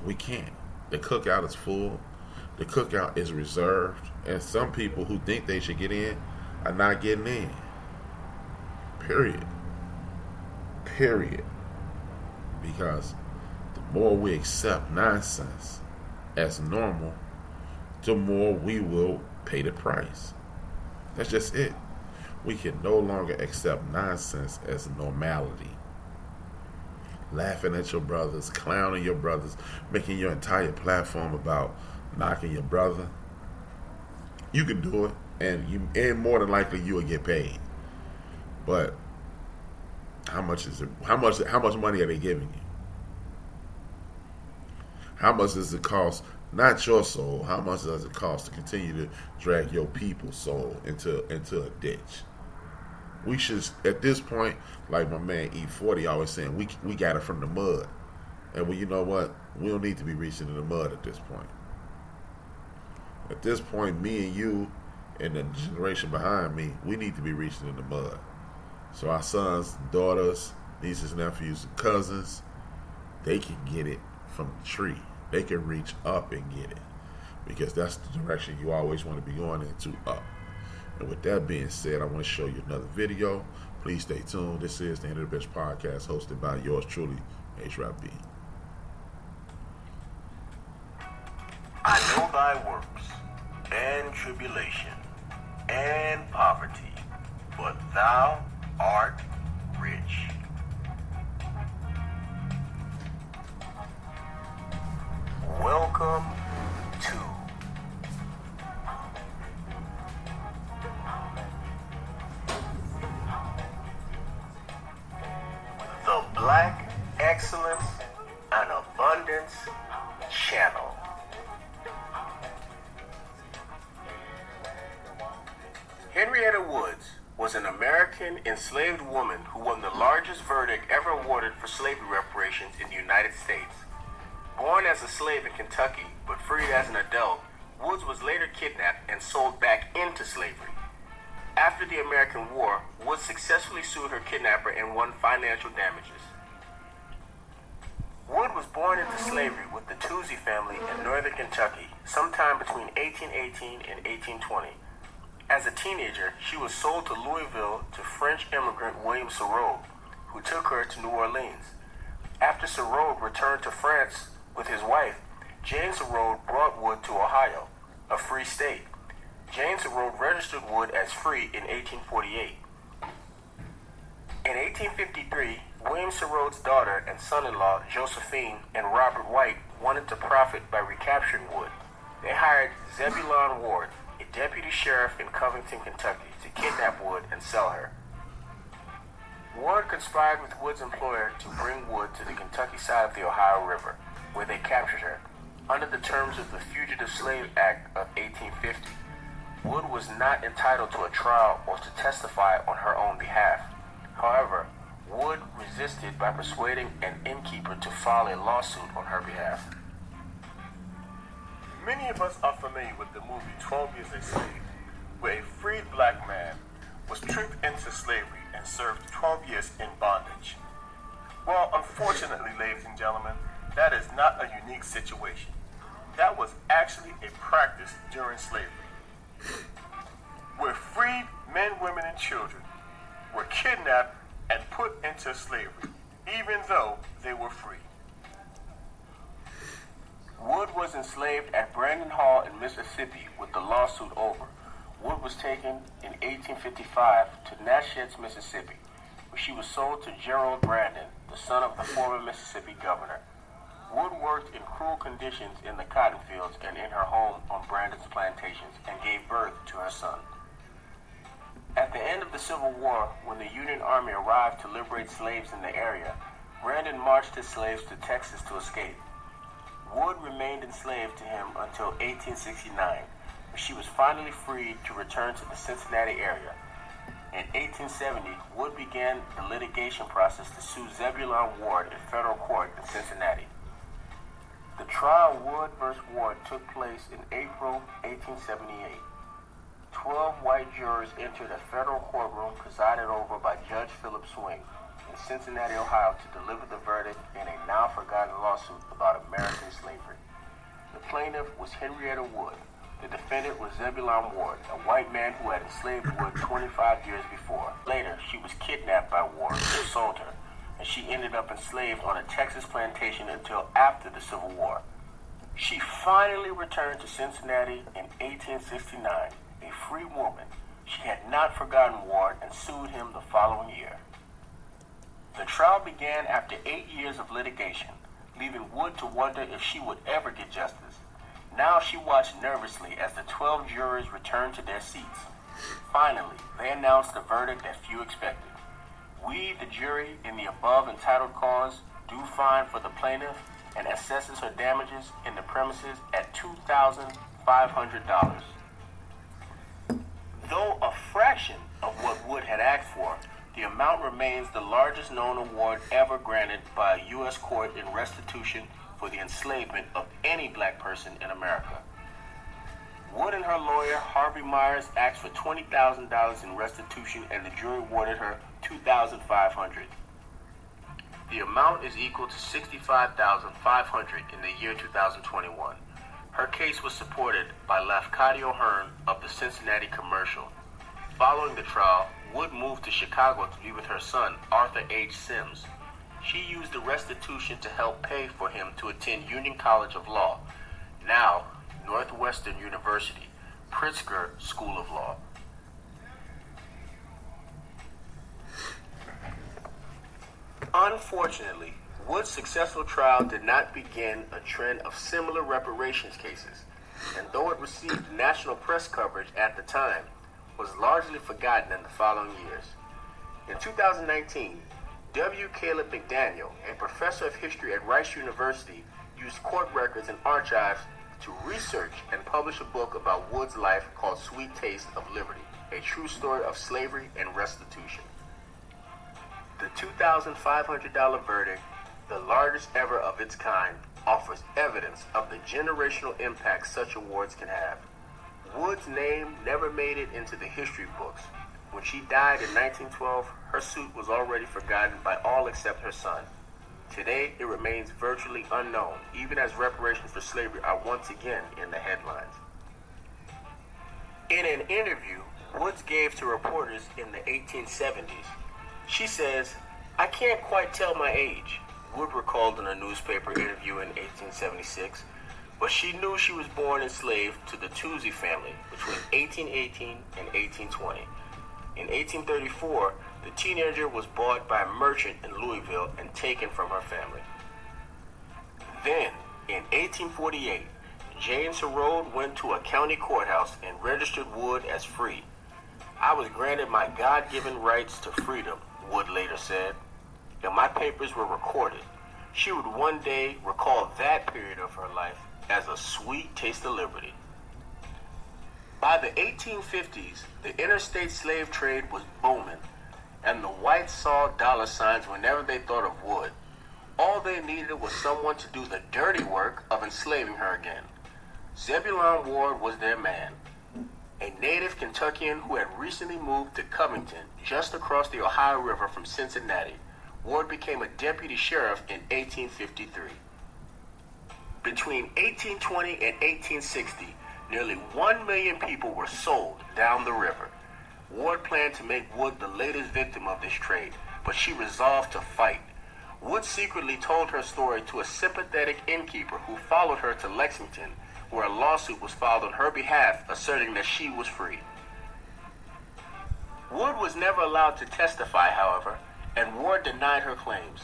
We can't. The cookout is full. The cookout is reserved, and some people who think they should get in are not getting in. Period. Because the more we accept nonsense as normal, the more we will pay the price. That's just it. We can no longer accept nonsense as normality. Laughing at your brothers, clowning your brothers, making your entire platform about knocking your brother. You can do it, and more than likely you will get paid. But how much is it? How much money are they giving you? How much does it cost? Not your soul. How much does it cost to continue to drag your people's soul into a ditch? We should, at this point, like my man E40 always saying, we got it from the mud. And well, you know what? We don't need to be reaching in the mud at this point. At this point, me and you and the generation behind me, we need to be reaching in the mud. So our sons, daughters, nieces, nephews, and cousins, they can get it from the tree. They can reach up and get it. Because that's the direction you always want to be going into, up. And with that being said, I want to show you another video. Please stay tuned. This is the End of the Bench podcast hosted by yours truly, HRap. I know thy works, and tribulation, and poverty, but thou art rich. Welcome to the Black Excellence and Abundance Channel. Henrietta Woods was an American enslaved woman who won the largest verdict ever awarded for slavery reparations in the United States. Born as a slave in Kentucky, but freed as an adult, Woods was later kidnapped and sold back into slavery. After the American War, Woods successfully sued her kidnapper and won financial damages. Wood was born into slavery with the Toosey family in northern Kentucky, sometime between 1818 and 1820. As a teenager, she was sold to Louisville to French immigrant William Sarraud, who took her to New Orleans. After Sarraud returned to France with his wife, James Sarraud brought Wood to Ohio, a free state. James Road registered Wood as free in 1848. In 1853, William Surratt's daughter and son-in-law, Josephine and Robert White, wanted to profit by recapturing Wood. They hired Zebulon Ward, a deputy sheriff in Covington, Kentucky, to kidnap Wood and sell her. Ward conspired with Wood's employer to bring Wood to the Kentucky side of the Ohio River, where they captured her. Under the terms of the Fugitive Slave Act of 1850, Wood was not entitled to a trial or to testify on her own behalf. However, Wood resisted by persuading an innkeeper to file a lawsuit on her behalf. Many of us are familiar with the movie 12 Years a Slave, where a freed black man was tricked into slavery and served 12 years in bondage. Well, unfortunately, ladies and gentlemen, that is not a unique situation. That was actually a practice during slavery, where freed men, women, and children were kidnapped and put into slavery, even though they were free. Wood was enslaved at Brandon Hall in Mississippi with the lawsuit over. Wood was taken in 1855 to Natchez, Mississippi, where she was sold to Gerald Brandon, the son of the former Mississippi governor. Wood worked in cruel conditions in the cotton fields and in her home on Brandon's plantations and gave birth to her son. At the end of the Civil War, when the Union Army arrived to liberate slaves in the area, Brandon marched his slaves to Texas to escape. Wood remained enslaved to him until 1869, when she was finally freed to return to the Cincinnati area. In 1870, Wood began the litigation process to sue Zebulon Ward in federal court in Cincinnati. The trial Wood v. Ward took place in April 1878. 12 white jurors entered a federal courtroom presided over by Judge Philip Swing in Cincinnati, Ohio, to deliver the verdict in a now-forgotten lawsuit about American slavery. The plaintiff was Henrietta Wood. The defendant was Zebulon Ward, a white man who had enslaved Wood 25 years before. Later, she was kidnapped by Ward, who sold her, and she ended up enslaved on a Texas plantation until after the Civil War. She finally returned to Cincinnati in 1869. A free woman, she had not forgotten Ward and sued him the following year. The trial began after 8 years of litigation, leaving Wood to wonder if she would ever get justice. Now she watched nervously as the 12 jurors returned to their seats. Finally, they announced the verdict that few expected. We, the jury, in the above entitled cause, do find for the plaintiff and assesses her damages in the premises at $2,500. Though a fraction of what Wood had asked for, the amount remains the largest known award ever granted by a U.S. court in restitution for the enslavement of any black person in America. Wood and her lawyer, Harvey Myers, asked for $20,000 in restitution, and the jury awarded her $2,500. The amount is equal to $65,500 in the year 2021. Her case was supported by Lafcadio Hearn of the Cincinnati Commercial. Following the trial, Wood moved to Chicago to be with her son, Arthur H. Sims. She used the restitution to help pay for him to attend Union College of Law, now Northwestern University, Pritzker School of Law. Unfortunately, Wood's successful trial did not begin a trend of similar reparations cases, and though it received national press coverage at the time, was largely forgotten in the following years. In 2019, W. Caleb McDaniel, a professor of history at Rice University, used court records and archives to research and publish a book about Wood's life called Sweet Taste of Liberty, a true story of slavery and restitution. The $2,500 verdict, the largest ever of its kind, offers evidence of the generational impact such awards can have. Wood's name never made it into the history books. When she died in 1912, her suit was already forgotten by all except her son. Today, it remains virtually unknown, even as reparations for slavery are once again in the headlines. In an interview Woods gave to reporters in the 1870s, she says, "I can't quite tell my age," Wood recalled in a newspaper interview in 1876. but she knew she was born enslaved to the Toosie family between 1818 and 1820. In 1834, the teenager was bought by a merchant in Louisville and taken from her family. Then, in 1848, James Herode went to a county courthouse and registered Wood as free. I was granted my God-given rights to freedom, Wood later said, and my papers were recorded. She would one day recall that period of her life as a sweet taste of liberty. By the 1850s, the interstate slave trade was booming, and the whites saw dollar signs whenever they thought of Wood. All they needed was someone to do the dirty work of enslaving her again. Zebulon Ward was their man. A native Kentuckian who had recently moved to Covington, just across the Ohio River from Cincinnati, Ward became a deputy sheriff in 1853. Between 1820 and 1860, nearly 1 million people were sold down the river. Ward planned to make Wood the latest victim of this trade, but she resolved to fight. Wood secretly told her story to a sympathetic innkeeper who followed her to Lexington, where a lawsuit was filed on her behalf asserting that she was free. Wood was never allowed to testify, however, and Ward denied her claims.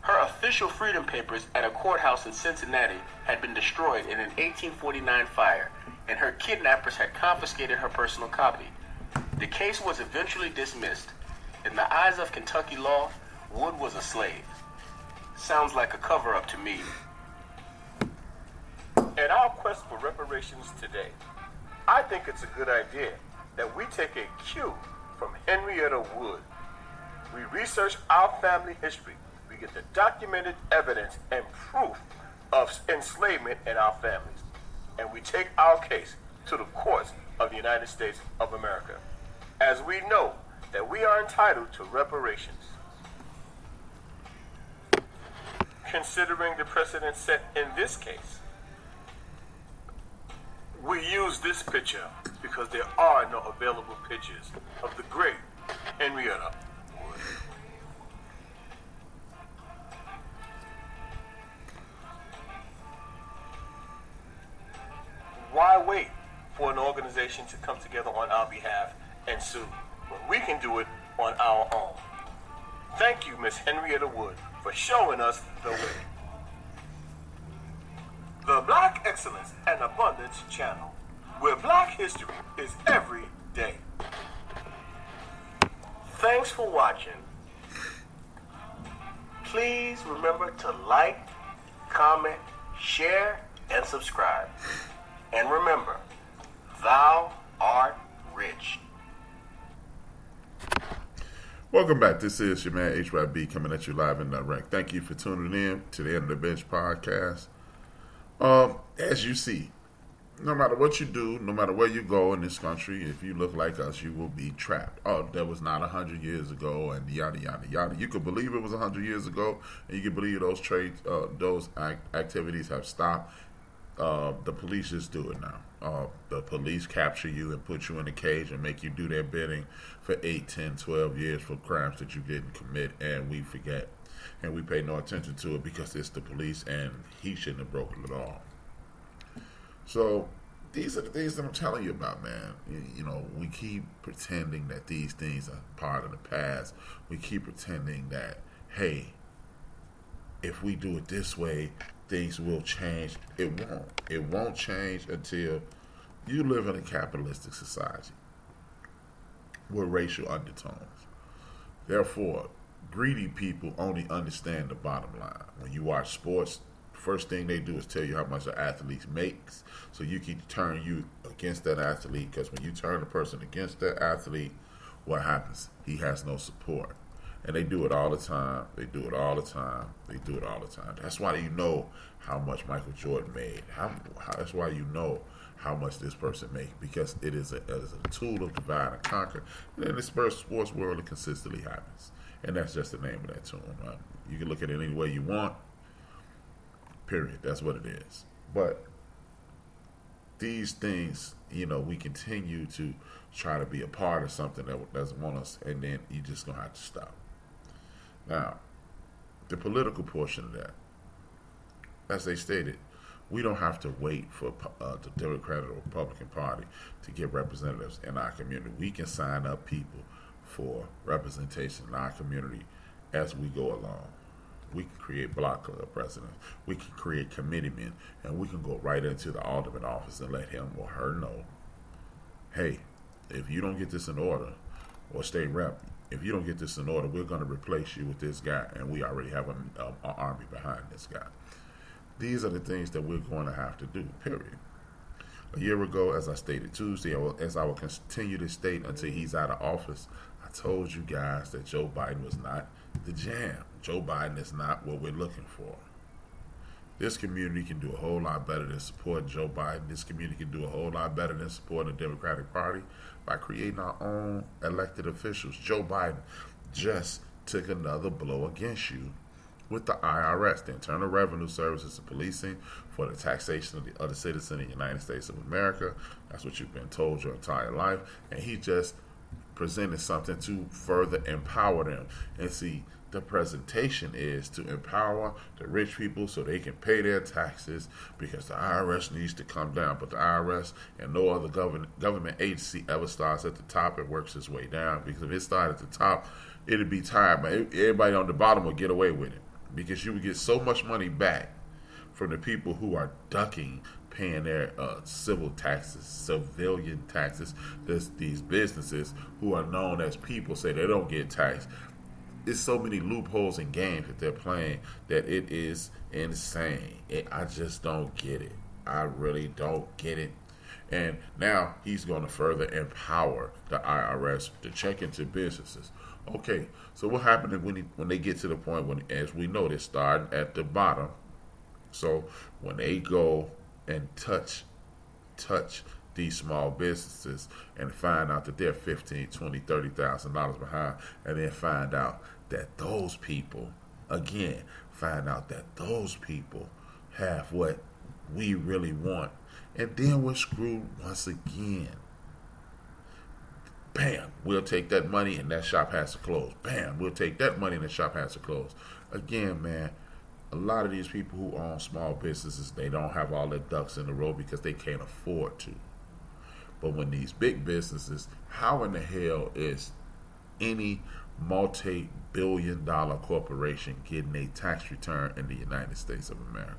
Her official freedom papers at a courthouse in Cincinnati had been destroyed in an 1849 fire, and her kidnappers had confiscated her personal copy. The case was eventually dismissed. In the eyes of Kentucky law, Wood was a slave. Sounds like a cover-up to me. In our quest for reparations today, I think it's a good idea that we take a cue from Henrietta Wood. We research our family history. We get the documented evidence and proof of enslavement in our families. And we take our case to the courts of the United States of America, as we know that we are entitled to reparations. Considering the precedent set in this case, we use this picture because there are no available pictures of the great Henrietta Wood. Why wait for an organization to come together on our behalf and sue when we can do it on our own? Thank you, Miss Henrietta Wood, for showing us the way. The Black Excellence and Abundance Channel, where Black history is every day. Thanks for watching. Please remember to like, comment, share, and subscribe. And remember, thou art rich. Welcome back. This is your man HRap coming at you live and direct. Thank you for tuning in to the End of the Bench podcast. As you see, no matter what you do, no matter where you go in this country, if you look like us, you will be trapped. Oh, that was not 100 years ago, and yada yada yada. You could believe it was 100 years ago, and you can believe those activities have stopped. The police just do it now. The police capture you and put you in a cage and make you do their bidding for 8, 10, 12 years for crimes that you didn't commit, and we forget. And we pay no attention to it because it's the police, and he shouldn't have broken it all. So these are the things that I'm telling you about, man. You know, we keep pretending that these things are part of the past. We keep pretending that, hey, if we do it this way, things will change. It won't. It won't change until you live in a capitalistic society with racial undertones. Therefore, greedy people only understand the bottom line. When you watch sports, first thing they do is tell you how much an athlete makes, so you can turn you against that athlete, because when you turn a person against that athlete, what happens? He has no support. And they do it all the time. They do it all the time. They do it all the time. That's why you know how much Michael Jordan made. That's why you know how much this person made, because it is a tool of divide and conquer. And in the sports world, it consistently happens. And that's just the name of that tool. Right? You can look at it any way you want. Period. That's what it is. But these things, you know, we continue to try to be a part of something that doesn't want us, and then you just gonna have to stop. Now, the political portion of that, as they stated, We don't have to wait for the Democratic or Republican Party to get representatives in our community. We can sign up people for representation in our community as we go along. We can create block club presidents. We can create committeemen, and we can go right into the alderman office and let him or her know, hey, if you don't get this in order, or state rep, if you don't get this in order, we're going to replace you with this guy, and we already have an army behind this guy. These are the things that we're going to have to do, period. A year ago, as I stated Tuesday, as I will continue to state until he's out of office, I told you guys that Joe Biden was not the jam. Joe Biden is not what we're looking for. This community can do a whole lot better than support Joe Biden. This community can do a whole lot better than supporting the Democratic Party by creating our own elected officials. Joe Biden just took another blow against you with the IRS, the Internal Revenue Services and Policing for the taxation of the other citizen in the United States of America. That's what you've been told your entire life. And he just presented something to further empower them. And see, the presentation is to empower the rich people so they can pay their taxes, because the IRS needs to come down. But the IRS and no other government agency ever starts at the top and works its way down, because if it started at the top, it'd be tired, but everybody on the bottom would get away with it, because you would get so much money back from the people who are ducking paying their civilian taxes. These businesses who are known as people say they don't get taxed. There's so many loopholes and games that they're playing that it is insane. I just don't get it. I really don't get it. And now he's going to further empower the IRS to check into businesses. Okay, so what happened when they get to the point when, as we know, they're starting at the bottom. So when they go and touch these small businesses and find out that they're $15,000, $20,000, $30,000 behind, and then find out that those people have what we really want, and then we're screwed once again. Bam, we'll take that money and that shop has to close. Bam, we'll take that money and the shop has to close. Again, man, a lot of these people who own small businesses, they don't have all their ducks in a row because they can't afford to. But when these big businesses, how in the hell is any multi-billion-dollar corporation getting a tax return in the United States of America?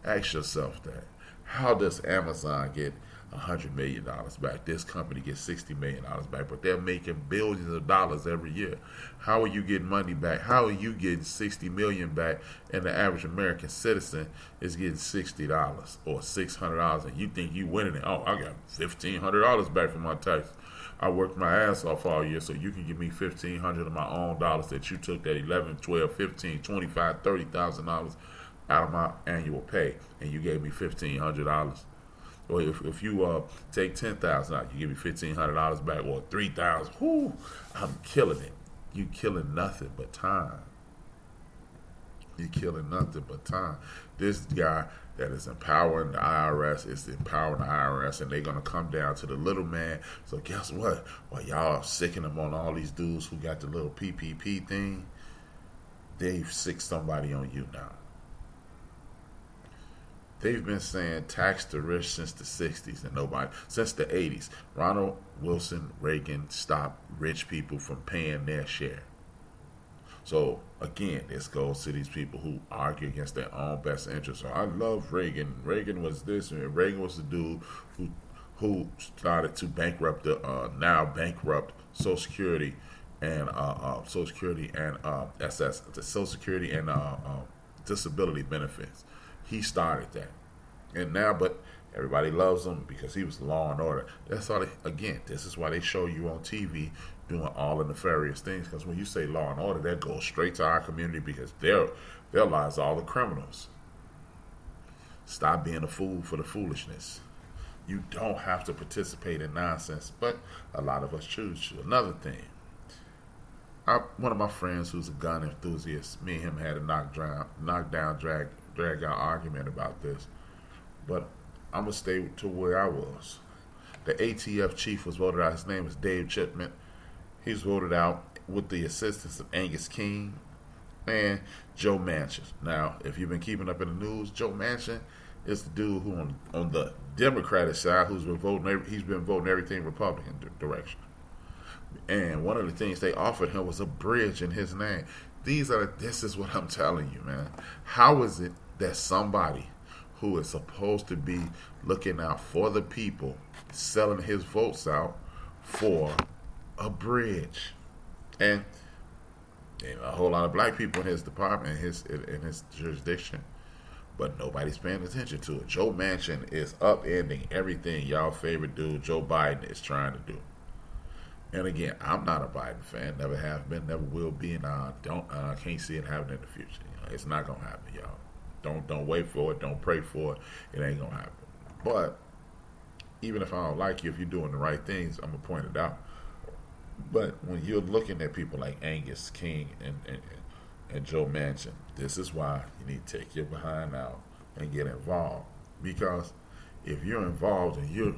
Ask yourself that. How does Amazon get $100 million back? This company gets $60 million back, but they're making billions of dollars every year. How are you getting money back? How are you getting $60 million back, and the average American citizen is getting $60 or $600, and you think you winning it? Oh, I got $1,500 back from my taxes. I worked my ass off all year, so you can give me $1,500 of my own dollars that you took that $11, $12, $15, $25, $30,000 out of my annual pay, and you gave me $1,500. Or if you take $10,000 out, you give me $1,500 back, or $3,000. Whoo, I'm killing it. You killing nothing but time. You killing nothing but time. This guy that is empowering the IRS is empowering the IRS, and they're gonna come down to the little man. So guess what? While y'all sicking them on all these dudes who got the little PPP thing, they've sicked somebody on you now. They've been saying tax the rich since the 60s and since the 80s. Ronald Wilson Reagan stopped rich people from paying their share. So again, this goes to these people who argue against their own best interests. So I love Reagan. Reagan was this, and Reagan was the dude who started to bankrupt the now bankrupt Social Security and SS, the Social Security and disability benefits. He started that, and now, but everybody loves him because he was Law and Order. That's all. This is why they show you on TV doing all the nefarious things. Because when you say Law and Order, that goes straight to our community, because their lives are all the criminals. Stop being a fool for the foolishness. You don't have to participate in nonsense, but a lot of us choose to. Another thing. One of my friends who's a gun enthusiast, me and him had a knockdown, drag out argument about this, but I'm going to stay to where I was. The ATF chief was voted out. His name is Dave Chipman. He was voted out with the assistance of Angus King And Joe Manchin. Now, if you've been keeping up in the news, Joe Manchin is the dude who on the Democratic side he's been voting everything Republican direction. And one of the things they offered him was a bridge in his name. This is what I'm telling you, man. How is it that somebody who is supposed to be looking out for the people, selling his votes out for a bridge? And a whole lot of black people in his department, in his jurisdiction, but nobody's paying attention to it. Joe Manchin is upending everything y'all favorite dude Joe Biden is trying to do. And again, I'm not a Biden fan, never have been, never will be, and I can't see it happening in the future. It's not gonna happen, y'all. Don't wait for it, don't pray for it. It ain't gonna happen. But even if I don't like you, if you're doing the right things, I'm gonna point it out. But when you're looking at people like Angus King and Joe Manchin, this is why you need to take your behind out and get involved. Because if you're involved and you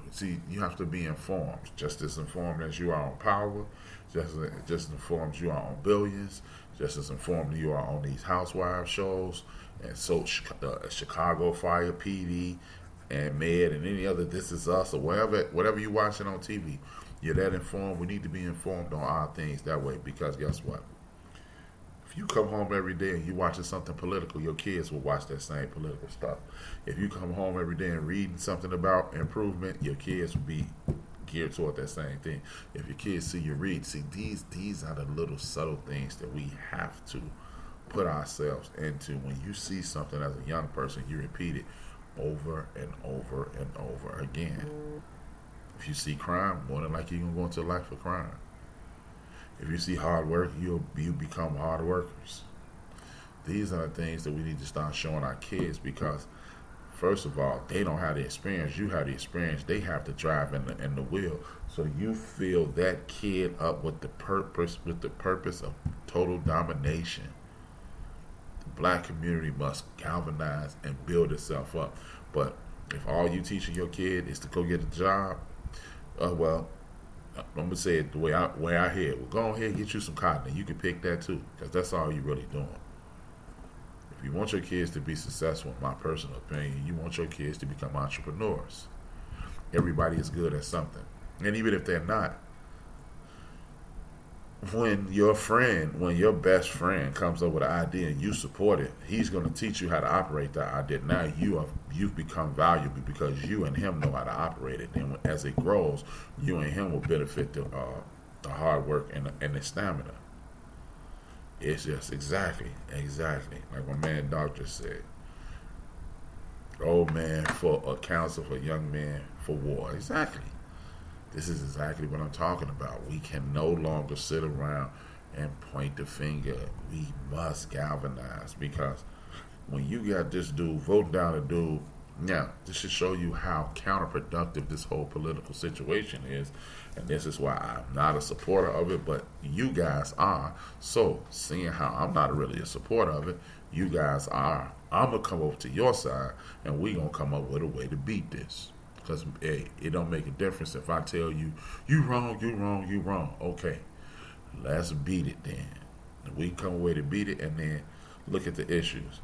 have to be informed, just as informed as you are on Power, just as informed as you are on Billions, just as informed as you are on these housewives shows, and so Chicago Fire PD and Med and any other This Is Us or whatever you're watching on TV. You're that informed. We need to be informed on our things that way, because guess what? If you come home every day and you're watching something political, your kids will watch that same political stuff. If you come home every day and reading something about improvement, your kids will be geared toward that same thing. If your kids see you read, these are the little subtle things that we have to put ourselves into. When you see something as a young person, you repeat it over and over and over again. If you see crime, more than likely you're going to go into a life of crime. If you see hard work, you become hard workers. These are the things that we need to start showing our kids, because, first of all, they don't have the experience. You have the experience. They have the drive and the will. So you fill that kid up with the purpose of total domination. The black community must galvanize and build itself up. But if all you teaching your kid is to go get a job, well, I'm going to say it the way I hear it. Well, go ahead and get you some cotton, and you can pick that too, because that's all you're really doing. If you want your kids to be successful, in my personal opinion, you want your kids to become entrepreneurs. Everybody is good at something. And even if they're not, when your best friend comes up with an idea and you support it, he's going to teach you how to operate that idea. Now you've become valuable because you and him know how to operate it. And as it grows, you and him will benefit the hard work and the stamina. It's just exactly like my man doctor said. Old man for a counsel for young men for war. Exactly. This is exactly what I'm talking about. We can no longer sit around and point the finger. We must galvanize, because when you got this dude voting down a dude, now this should show you how counterproductive this whole political situation is. And this is why I'm not a supporter of it, but you guys are. So seeing how I'm not really a supporter of it, you guys are. I'm going to come over to your side, and we're going to come up with a way to beat this. Because, hey, it don't make a difference if I tell you, you wrong. Okay, let's beat it then. We come away to beat it, and then look at the issues.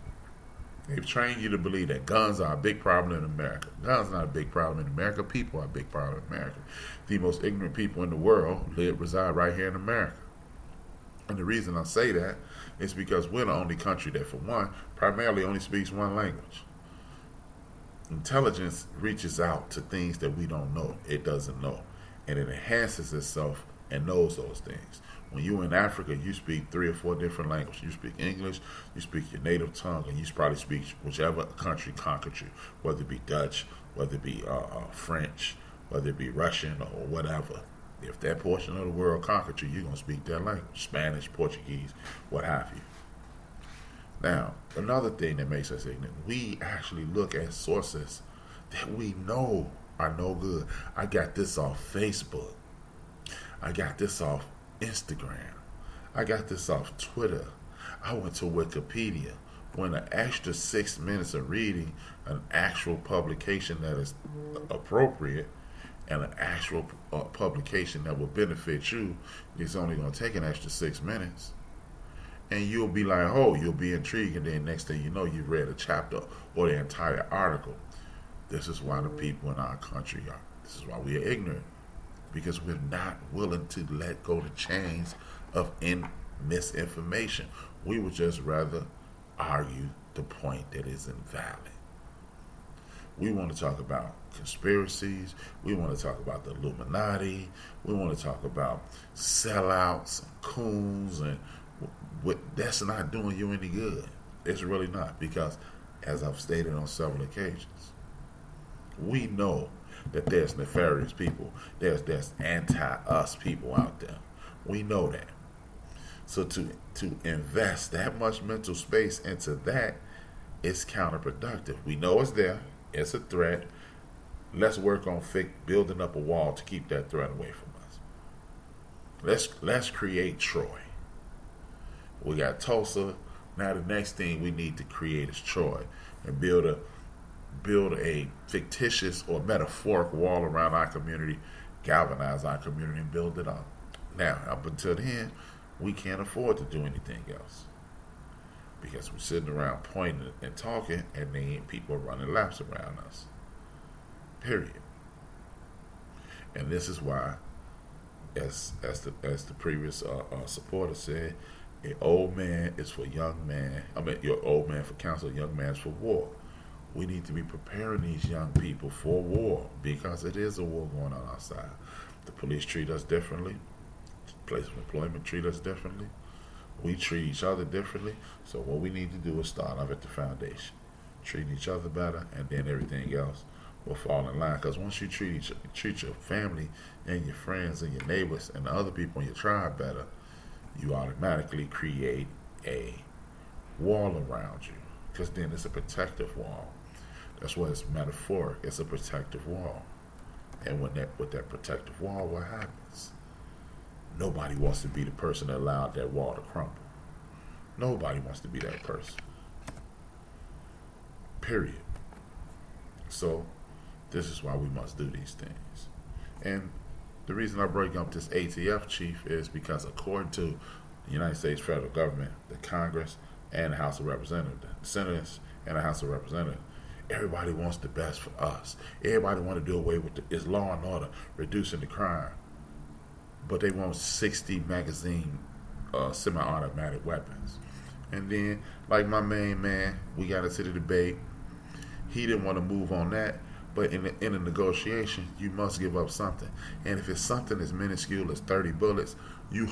They've trained you to believe that guns are a big problem in America. Guns are not a big problem in America. People are a big problem in America. The most ignorant people in the world reside right here in America. And the reason I say that is because we're the only country that, for one, primarily only speaks one language. Intelligence reaches out to things that we don't know. It doesn't know. And it enhances itself and knows those things. When you're in Africa, you speak 3 or 4 different languages. You speak English, you speak your native tongue, and you probably speak whichever country conquered you, whether it be Dutch, whether it be French, whether it be Russian or whatever. If that portion of the world conquered you, you're going to speak that language. Spanish, Portuguese, what have you. Now, another thing that makes us ignorant, we actually look at sources that we know are no good. I got this off Facebook. I got this off Instagram. I got this off Twitter. I went to Wikipedia. When an extra 6 minutes of reading an actual publication that is appropriate and an actual publication that will benefit you, it's only going to take an extra 6 minutes. And you'll be like, oh, you'll be intrigued, and then next thing you know, you've read a chapter or the entire article. This is why the people in our country are. This is why we are ignorant, because we're not willing to let go the chains of misinformation. We would just rather argue the point that is invalid. We want to talk about conspiracies. We want to talk about the Illuminati. We want to talk about sellouts and coons, and that's not doing you any good. It's really not, because as I've stated on several occasions, we know that there's nefarious people. There's anti-us people out there. We know that. So to invest that much mental space into that is counterproductive. We know it's there. It's a threat. Let's work on building up a wall to keep that threat away from us. Let's create Troy. We got Tulsa. Now the next thing we need to create is Troy, and build a fictitious or metaphoric wall around our community, galvanize our community, and build it up. Now, up until then, we can't afford to do anything else, because we're sitting around pointing and talking, and then people are running laps around us. Period. And this is why, as the previous supporter said, an old man is for young man. Your old man for counsel, young man's for war. We need to be preparing these young people for war, because it is a war going on outside. The police treat us differently. Place of employment treat us differently. We treat each other differently. So what we need to do is start off at the foundation. Treat each other better, and then everything else will fall in line. Because once you treat your family and your friends and your neighbors and the other people in your tribe better, you automatically create a wall around you. Because then it's a protective wall. That's why it's metaphoric. It's a protective wall. And with that protective wall, what happens? Nobody wants to be the person that allowed that wall to crumble. Nobody wants to be that person. Period. So, this is why we must do these things. And the reason I bring up this ATF chief is because, according to the United States federal government, the Congress, and the House of Representatives, the Senators, and the House of Representatives, everybody wants the best for us. Everybody want to do away with it's law and order, reducing the crime. But they want 60 magazine semi-automatic weapons. And then, like my main man, we got into the debate. He didn't want to move on that. But in a negotiation, you must give up something. And if it's something as minuscule as 30 bullets, you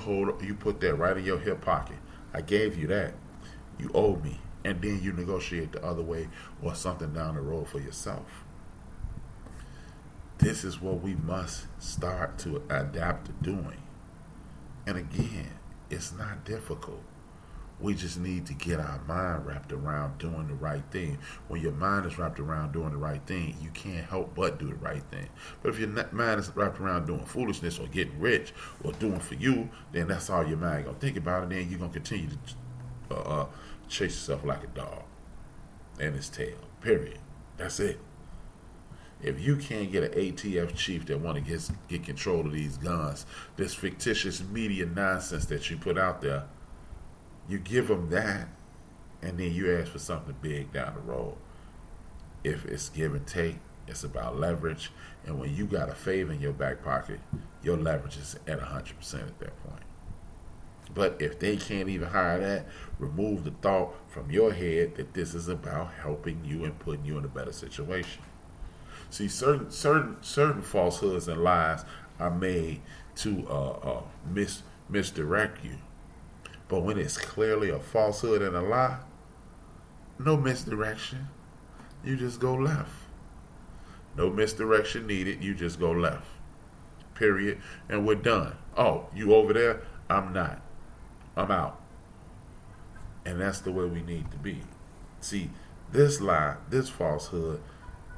put that right in your hip pocket. I gave you that. You owe me. And then you negotiate the other way, or something down the road for yourself. This is what we must start to adapt to doing. And again, it's not difficult. We just need to get our mind wrapped around doing the right thing. When your mind is wrapped around doing the right thing, you can't help but do the right thing. But if your mind is wrapped around doing foolishness or getting rich or doing for you, then that's all your mind going to think about, and then you're going to continue to chase yourself like a dog and its tail. Period. That's it. If you can't get an ATF chief that want to get control of these guns, this fictitious media nonsense that you put out there, you give them that, and then you ask for something big down the road. If it's give and take, it's about leverage. And when you got a favor in your back pocket, your leverage is at 100% at that point. But if they can't even hire that, remove the thought from your head that this is about helping you and putting you in a better situation. See, certain falsehoods and lies are made to misdirect you. But when it's clearly a falsehood and a lie, no misdirection. You just go left. No misdirection needed. You just go left. Period. And we're done. Oh, you over there? I'm not. I'm out. And that's the way we need to be. See, this lie, this falsehood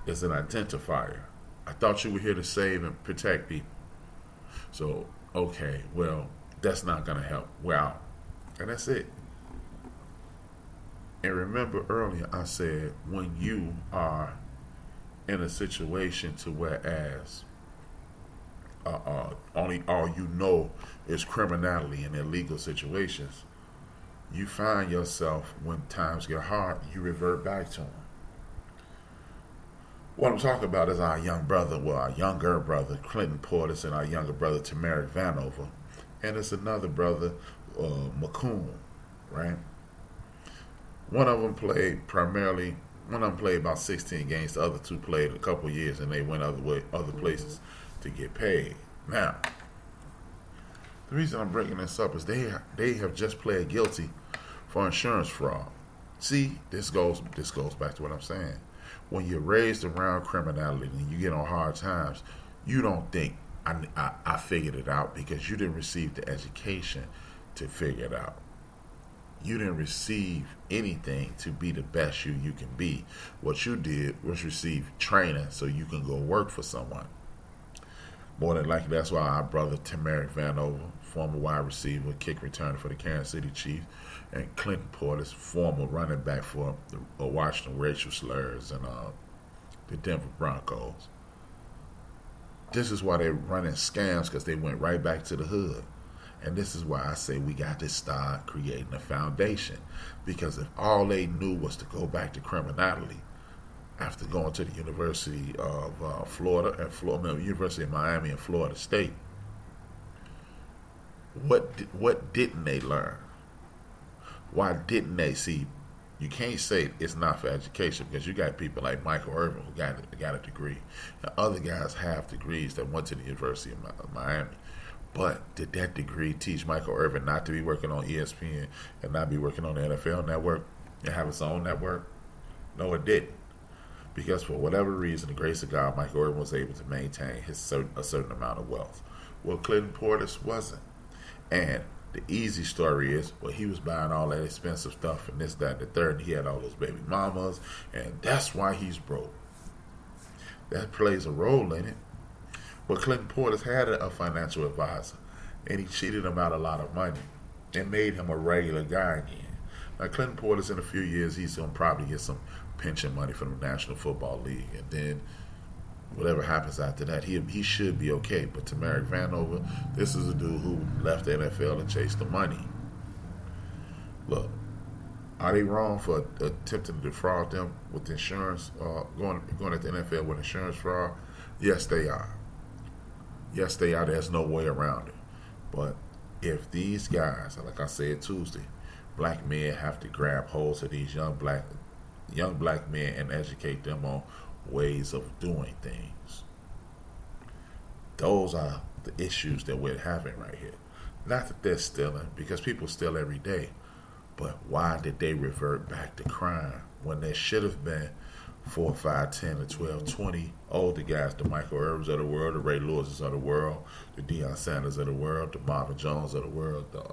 is an identifier. I thought you were here to save and protect people. So, okay, well, that's not going to help. We're out. And that's it. And remember earlier I said, when you are in a situation to whereas only all you know is criminality and illegal situations, you find yourself, when times get hard, you revert back to them. What I'm talking about is our young brother, well, our younger brother, Clinton Portis, and our younger brother, Tamarick Vanover. And it's another brother, McCoon, right? One of them played about 16 games. The other two played a couple of years, and they went other places to get paid. Now, the reason I'm bringing this up is they have just pled guilty for insurance fraud. See, this goes back to what I'm saying. When you're raised around criminality and you get on hard times, you don't think I figured it out, because you didn't receive the education to figure it out. You didn't receive anything to be the best you can be. What you did was receive training so you can go work for someone. More than likely, that's why our brother Tamarick Vanover, former wide receiver, kick returner for the Kansas City Chiefs, and Clinton Portis, former running back for the Washington racial slurs and the Denver Broncos. This is why they're running scams, because they went right back to the hood. And this is why I say we got to start creating a foundation. Because if all they knew was to go back to criminality after going to the University of University of Miami and Florida State, what didn't they learn? Why didn't they see? You can't say it's not for education, because you got people like Michael Irvin who got a degree. And other guys have degrees that went to the University of Miami. But did that degree teach Michael Irvin not to be working on ESPN and not be working on the NFL network and have his own network? No, it didn't. Because for whatever reason, the grace of God, Michael Irvin was able to maintain a certain amount of wealth. Well, Clinton Portis wasn't. And the easy story is, well, he was buying all that expensive stuff and this, that, and the third. And he had all those baby mamas, and that's why he's broke. That plays a role in it. But Clinton Portis had a financial advisor, and he cheated him out a lot of money and made him a regular guy again. Now, Clinton Portis, in a few years, he's going to probably get some pension money from the National Football League, and then whatever happens after that, he should be okay. But Tamarick Vanover, this is a dude who left the NFL and chased the money. Look, are they wrong for attempting to defraud them with insurance, going at the NFL with insurance fraud? Yes, they are. Yes, they are. There's no way around it. But if these guys, like I said Tuesday, black men have to grab hold of these young black men and educate them on ways of doing things. Those are the issues that we're having right here. Not that they're stealing, because people steal every day. But why did they revert back to crime when there should have been 4, 5, 10, or 12, 20 older guys, the Michael Irvins of the world, the Ray Lewises of the world, the Deion Sanders of the world, the Marvin Jones of the world, the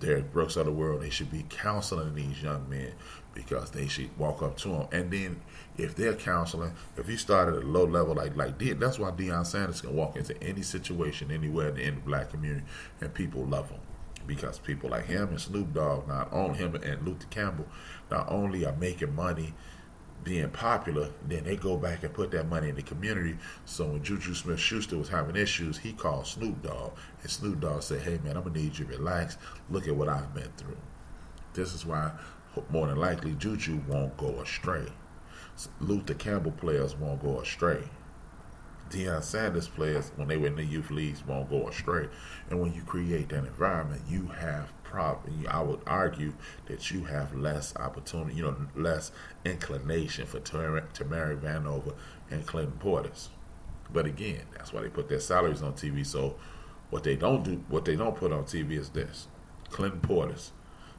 Derrick Brooks of the world? They should be counseling these young men, because they should walk up to them. And then if they're counseling, if you start at a low level like that's why Deion Sanders can walk into any situation anywhere in the black community and people love him. Because people like him and Snoop Dogg, not only him and Luther Campbell, not only are making money being popular, then they go back and put that money in the community. So when Juju Smith-Schuster was having issues, he called Snoop Dogg, and Snoop Dogg said, "Hey man, I'm gonna need you to relax. Look at what I've been through." This is why more than likely Juju won't go astray. Luther Campbell players won't go astray. Deion Sanders players, when they were in the youth leagues, won't go astray. And when you create that environment, you have I would argue that you have less opportunity, less inclination for Tamarick Vanover and Clinton Portis. But again, that's why they put their salaries on TV. So what they don't put on TV is this: Clinton Portis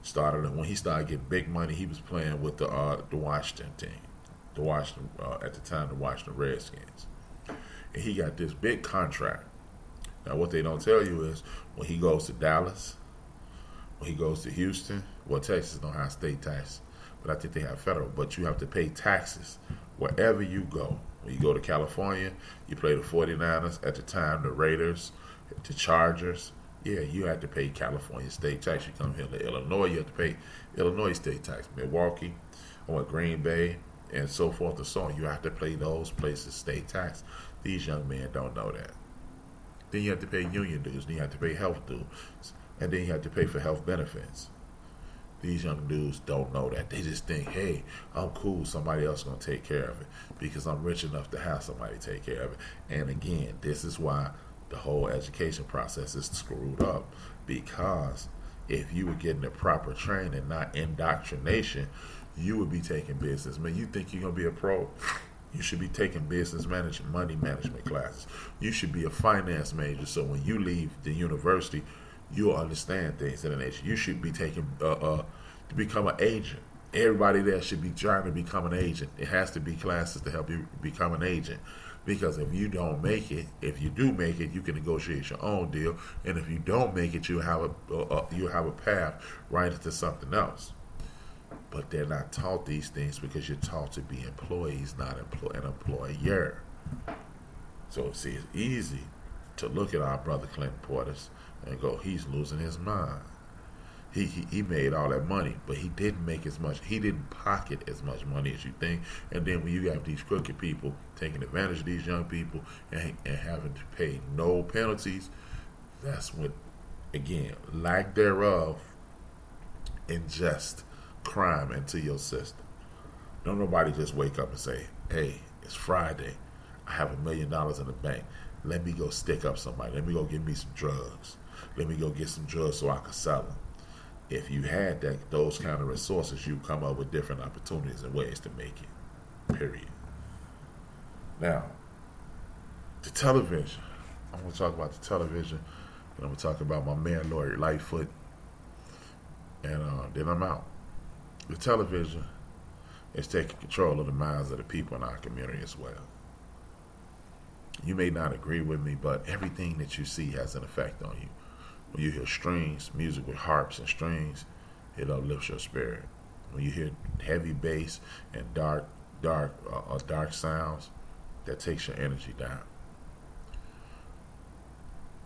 started, when he started getting big money, he was playing with the Washington team, at the time the Washington Redskins. And he got this big contract. Now, what they don't tell you is when he goes to Dallas, when he goes to Houston, well, Texas don't have state tax, but I think they have federal. But you have to pay taxes wherever you go. When you go to California, you play the 49ers, at the time the Raiders, the Chargers. Yeah, you have to pay California state tax. You come here to Illinois, you have to pay Illinois state tax. Milwaukee, or Green Bay, and so forth and so on. You have to pay those places state tax. These young men don't know that. Then you have to pay union dues, and you have to pay health dues. and then you have to pay for health benefits. These young dudes don't know that. They just think, hey, I'm cool, somebody else is going to take care of it because I'm rich enough to have somebody take care of it. And again, this is why the whole education process is screwed up, because if you were getting the proper training, not indoctrination, you would be taking business. Man, you think you're going to be a pro? You should be taking business management, money management classes. You should be a finance major, so when you leave the university, you'll understand things in the nature. You should be taking to become an agent. Everybody there should be trying to become an agent. It has to be classes to help you become an agent. Because if you don't make it, if you do make it, you can negotiate your own deal. And if you don't make it, you have a path right into something else. But they're not taught these things because you're taught to be employees, not an employer. So see, it's easy to look at our brother Clinton Portis and go, he's losing his mind. He made all that money, but he didn't make as much. He didn't pocket as much money as you think. And then when you have these crooked people taking advantage of these young people and having to pay no penalties, that's when, again, lack thereof ingest crime into your system. Don't nobody just wake up and say, hey, it's Friday. I have $1 million in the bank. Let me go stick up somebody. Let me go get me some drugs. Let me go get some drugs so I can sell them. If you had those kind of resources, you come up with different opportunities and ways to make it. Period. Now, the television. I'm going to talk about the television, and I'm going to talk about my man, Lord Lightfoot, and then I'm out. The television is taking control of the minds of the people in our community as well. You may not agree with me, but everything that you see has an effect on you. When you hear strings, music with harps and strings, it uplifts your spirit. When you hear heavy bass and dark sounds, that takes your energy down.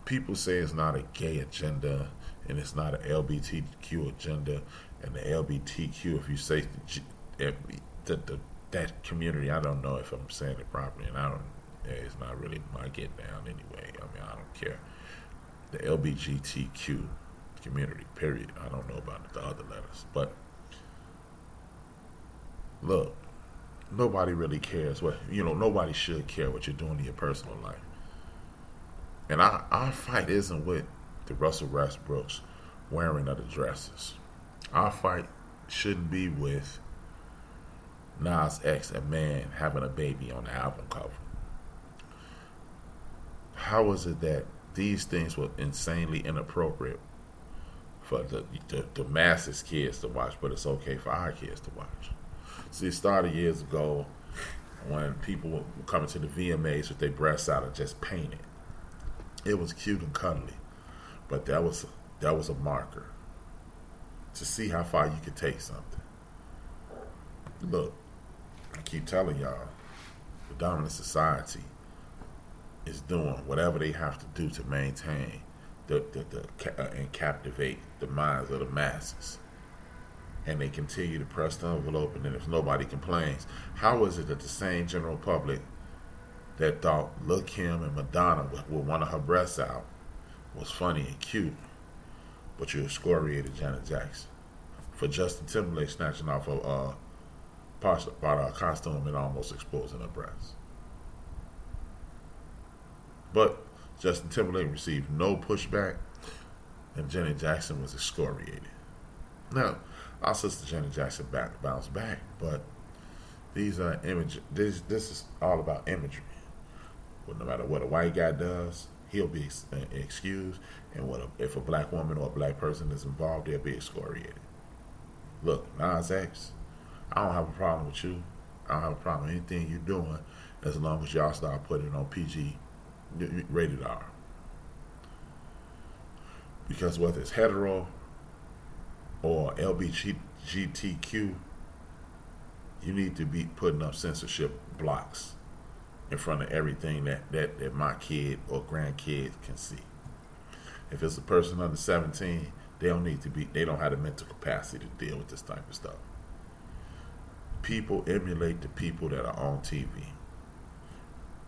People say it's not a gay agenda and it's not an LGBTQ agenda, and the LGBTQ, if you say that community, I don't know if I'm saying it properly, and it's not really my get down anyway. I mean, I don't care. The LGBTQ community, period. I don't know about the other letters. But look, nobody really cares nobody should care what you're doing in your personal life. And our fight isn't with the Russell Westbrooks wearing other dresses. Our fight shouldn't be with Nas X, a man, having a baby on the album cover. How is it that these things were insanely inappropriate for the masses kids to watch, but it's okay for our kids to watch? See, it started years ago when people were coming to the VMAs with their breasts out and just painted. It was cute and cuddly, but that was a marker to see how far you could take something. Look, I keep telling y'all, the dominant society is doing whatever they have to do to maintain and captivate the minds of the masses. And they continue to press the envelope, and then if nobody complains, how is it that the same general public that thought Lil' Kim and Madonna with one of her breasts out was funny and cute, but you excoriated Janet Jackson for Justin Timberlake snatching off a part of her costume and almost exposing her breasts? But Justin Timberlake received no pushback, and Janet Jackson was excoriated. Now, our sister Janet Jackson bounced back, but these are image. This is all about imagery. Well, no matter what a white guy does, he'll be excused, and if a black woman or a black person is involved, they'll be excoriated. Look, Nas X, I don't have a problem with you. I don't have a problem with anything you're doing, as long as y'all start putting it on PG rated R. Because whether it's hetero or LGBTQ, you need to be putting up censorship blocks in front of everything that my kid or grandkid can see. If it's a person under 17, they don't have the mental capacity to deal with this type of stuff. People emulate the people that are on TV.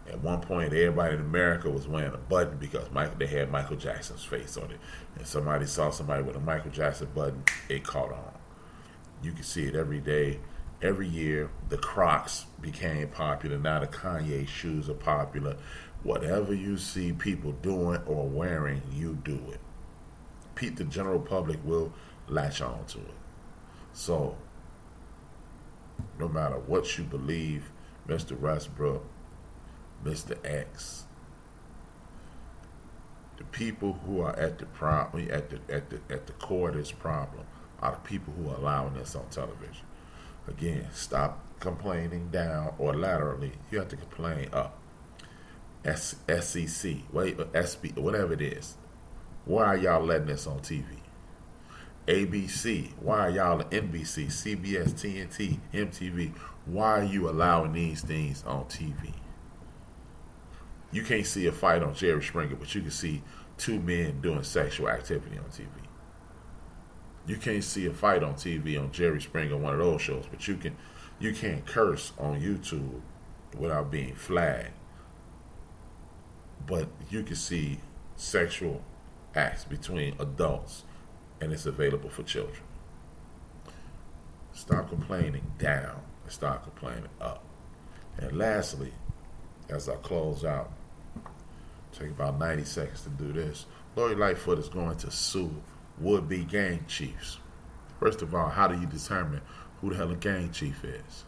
At one point, everybody in America was wearing a button because they had Michael Jackson's face on it. And somebody saw somebody with a Michael Jackson button, it caught on. You can see it every day, every year. The Crocs became popular. Now the Kanye shoes are popular. Whatever you see people doing or wearing, you do it. The general public will latch on to it. So, no matter what you believe, Mr. Westbrook, Mr. X, the people who are at the problem, at the core of this problem, are the people who are allowing this on television. Again, stop complaining down or laterally. You have to complain up. SEC, SB, whatever it is. Why are y'all letting this on TV? ABC, why are y'all NBC, CBS, TNT, MTV? Why are you allowing these things on TV? You can't see a fight on Jerry Springer, but you can see two men doing sexual activity on TV. You can't see a fight on TV on Jerry Springer, one of those shows, but you can't curse on YouTube without being flagged. But you can see sexual acts between adults, and it's available for children. Stop complaining down and start complaining up. And lastly, as I close out, take about 90 seconds to do this. Lori Lightfoot is going to sue would-be gang chiefs. First of all, how do you determine who the hell a gang chief is?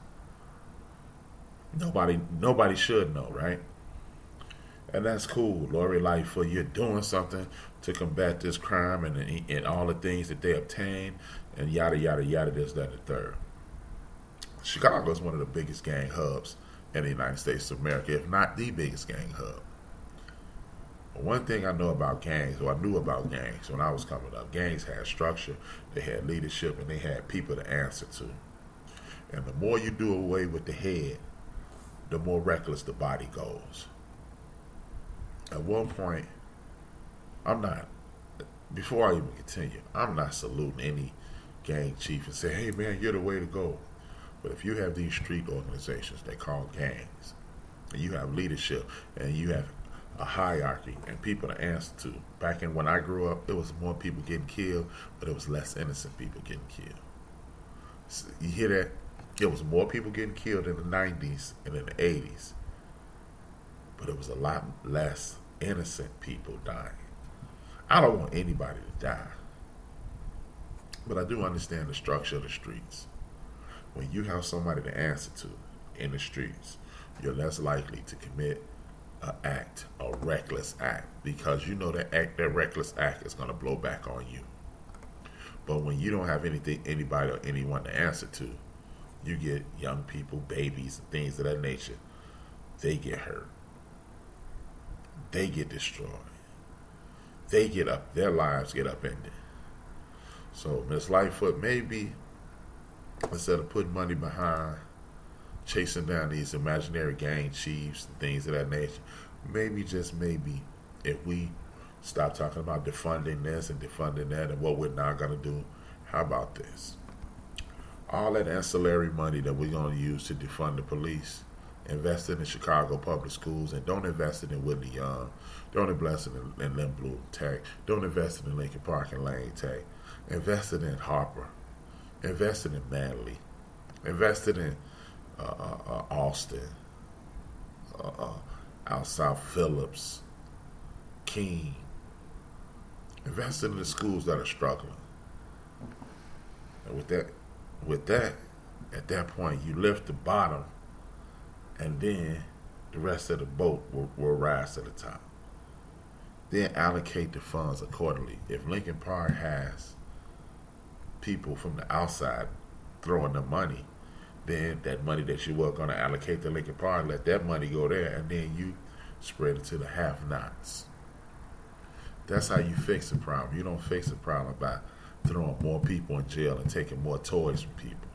Nobody should know, right? And that's cool. Lori Lightfoot, you're doing something to combat this crime and all the things that they obtain, and yada, yada, yada, this, that, and the third. Chicago is one of the biggest gang hubs in the United States of America, if not the biggest gang hub. One thing I know about gangs, or I knew about gangs when I was coming up, gangs had structure, they had leadership, and they had people to answer to. And the more you do away with the head, the more reckless the body goes. At one point, before I even continue, I'm not saluting any gang chief and say, hey man, you're the way to go. But if you have these street organizations they call gangs, and you have leadership, and you have a hierarchy and people to answer to. Back in when I grew up, there was more people getting killed, but it was less innocent people getting killed. So you hear that? There was more people getting killed in the 90s and in the 80s, but it was a lot less innocent people dying. I don't want anybody to die, but I do understand the structure of the streets. When you have somebody to answer to in the streets, you're less likely to commit a reckless act, because you know that reckless act is going to blow back on you. But when you don't have anybody or anyone to answer to, you get young people, babies, and things of that nature. They get hurt. They get destroyed. Their lives get upended. So Ms. Lightfoot, maybe instead of putting money behind chasing down these imaginary gang chiefs and things of that nature, maybe, just maybe, if we stop talking about defunding this and defunding that and what we're not going to do, how about this? All that ancillary money that we're going to use to defund the police, invest it in Chicago public schools, and don't invest it in Whitney Young. Don't invest it in Lynn Blue Tech. Don't invest it in Lincoln Park and Lane Tech. Invest it in Harper. Invest it in Manley. Invest it in Austin, out South Phillips, Keene. Invest in the schools that are struggling. And with that, at that point, you lift the bottom, and then the rest of the boat will rise to the top. Then allocate the funds accordingly. If Lincoln Park has people from the outside throwing the money, then that money that you were going to allocate to Lincoln Park, let that money go there, and then you spread it to the have-nots. That's how you fix a problem. You don't fix a problem by throwing more people in jail and taking more toys from people.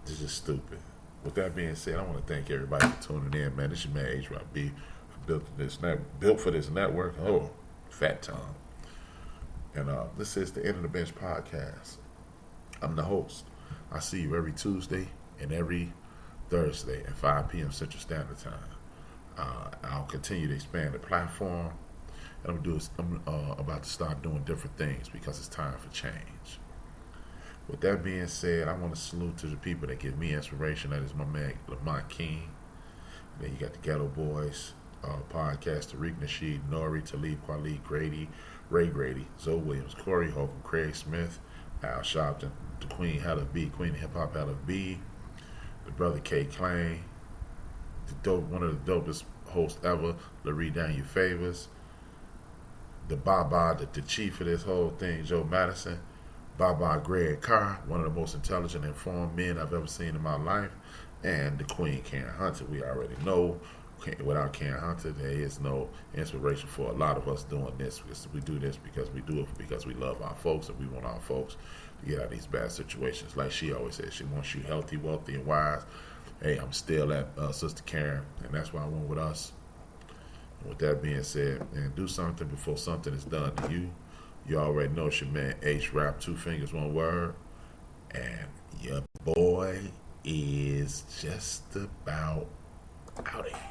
This is stupid. With that being said, I want to thank everybody for tuning in, man. This is your man HRap B, built for this network. Oh, fat tongue. And this is the End of the Bench podcast. I'm the host. I see you every Tuesday and every Thursday at 5 p.m. Central Standard Time. I'll continue to expand the platform, and I'm about to start doing different things because it's time for change. With that being said, I want to salute to the people that give me inspiration. That is my man Lamont King. Then you got the Ghetto Boys podcast, Tariq Nasheed, Nori, Talib Kweli, Grady, Ray Grady, Zoe Williams, Corey Holcomb, Craig Smith, Al Sharpton, the Queen Hella B, Queen of Hip Hop Hella B, the brother K Klein, one of the dopest hosts ever, Larry Daniel Favors, the Baba, the chief of this whole thing, Joe Madison, Baba Greg Carr, one of the most intelligent and informed men I've ever seen in my life, and the Queen Karen Hunter. We already know without Karen Hunter, there is no inspiration for a lot of us doing this. We do this because we do it because we love our folks, and we want our folks to get out of these bad situations. Like she always says, she wants you healthy, wealthy, and wise. Hey, I'm still at Sister Karen, and that's why I went with us. And with that being said, and do something before something is done to you. You already know it's your man HRap, 2 fingers, 1 word, and your boy is just about out of here.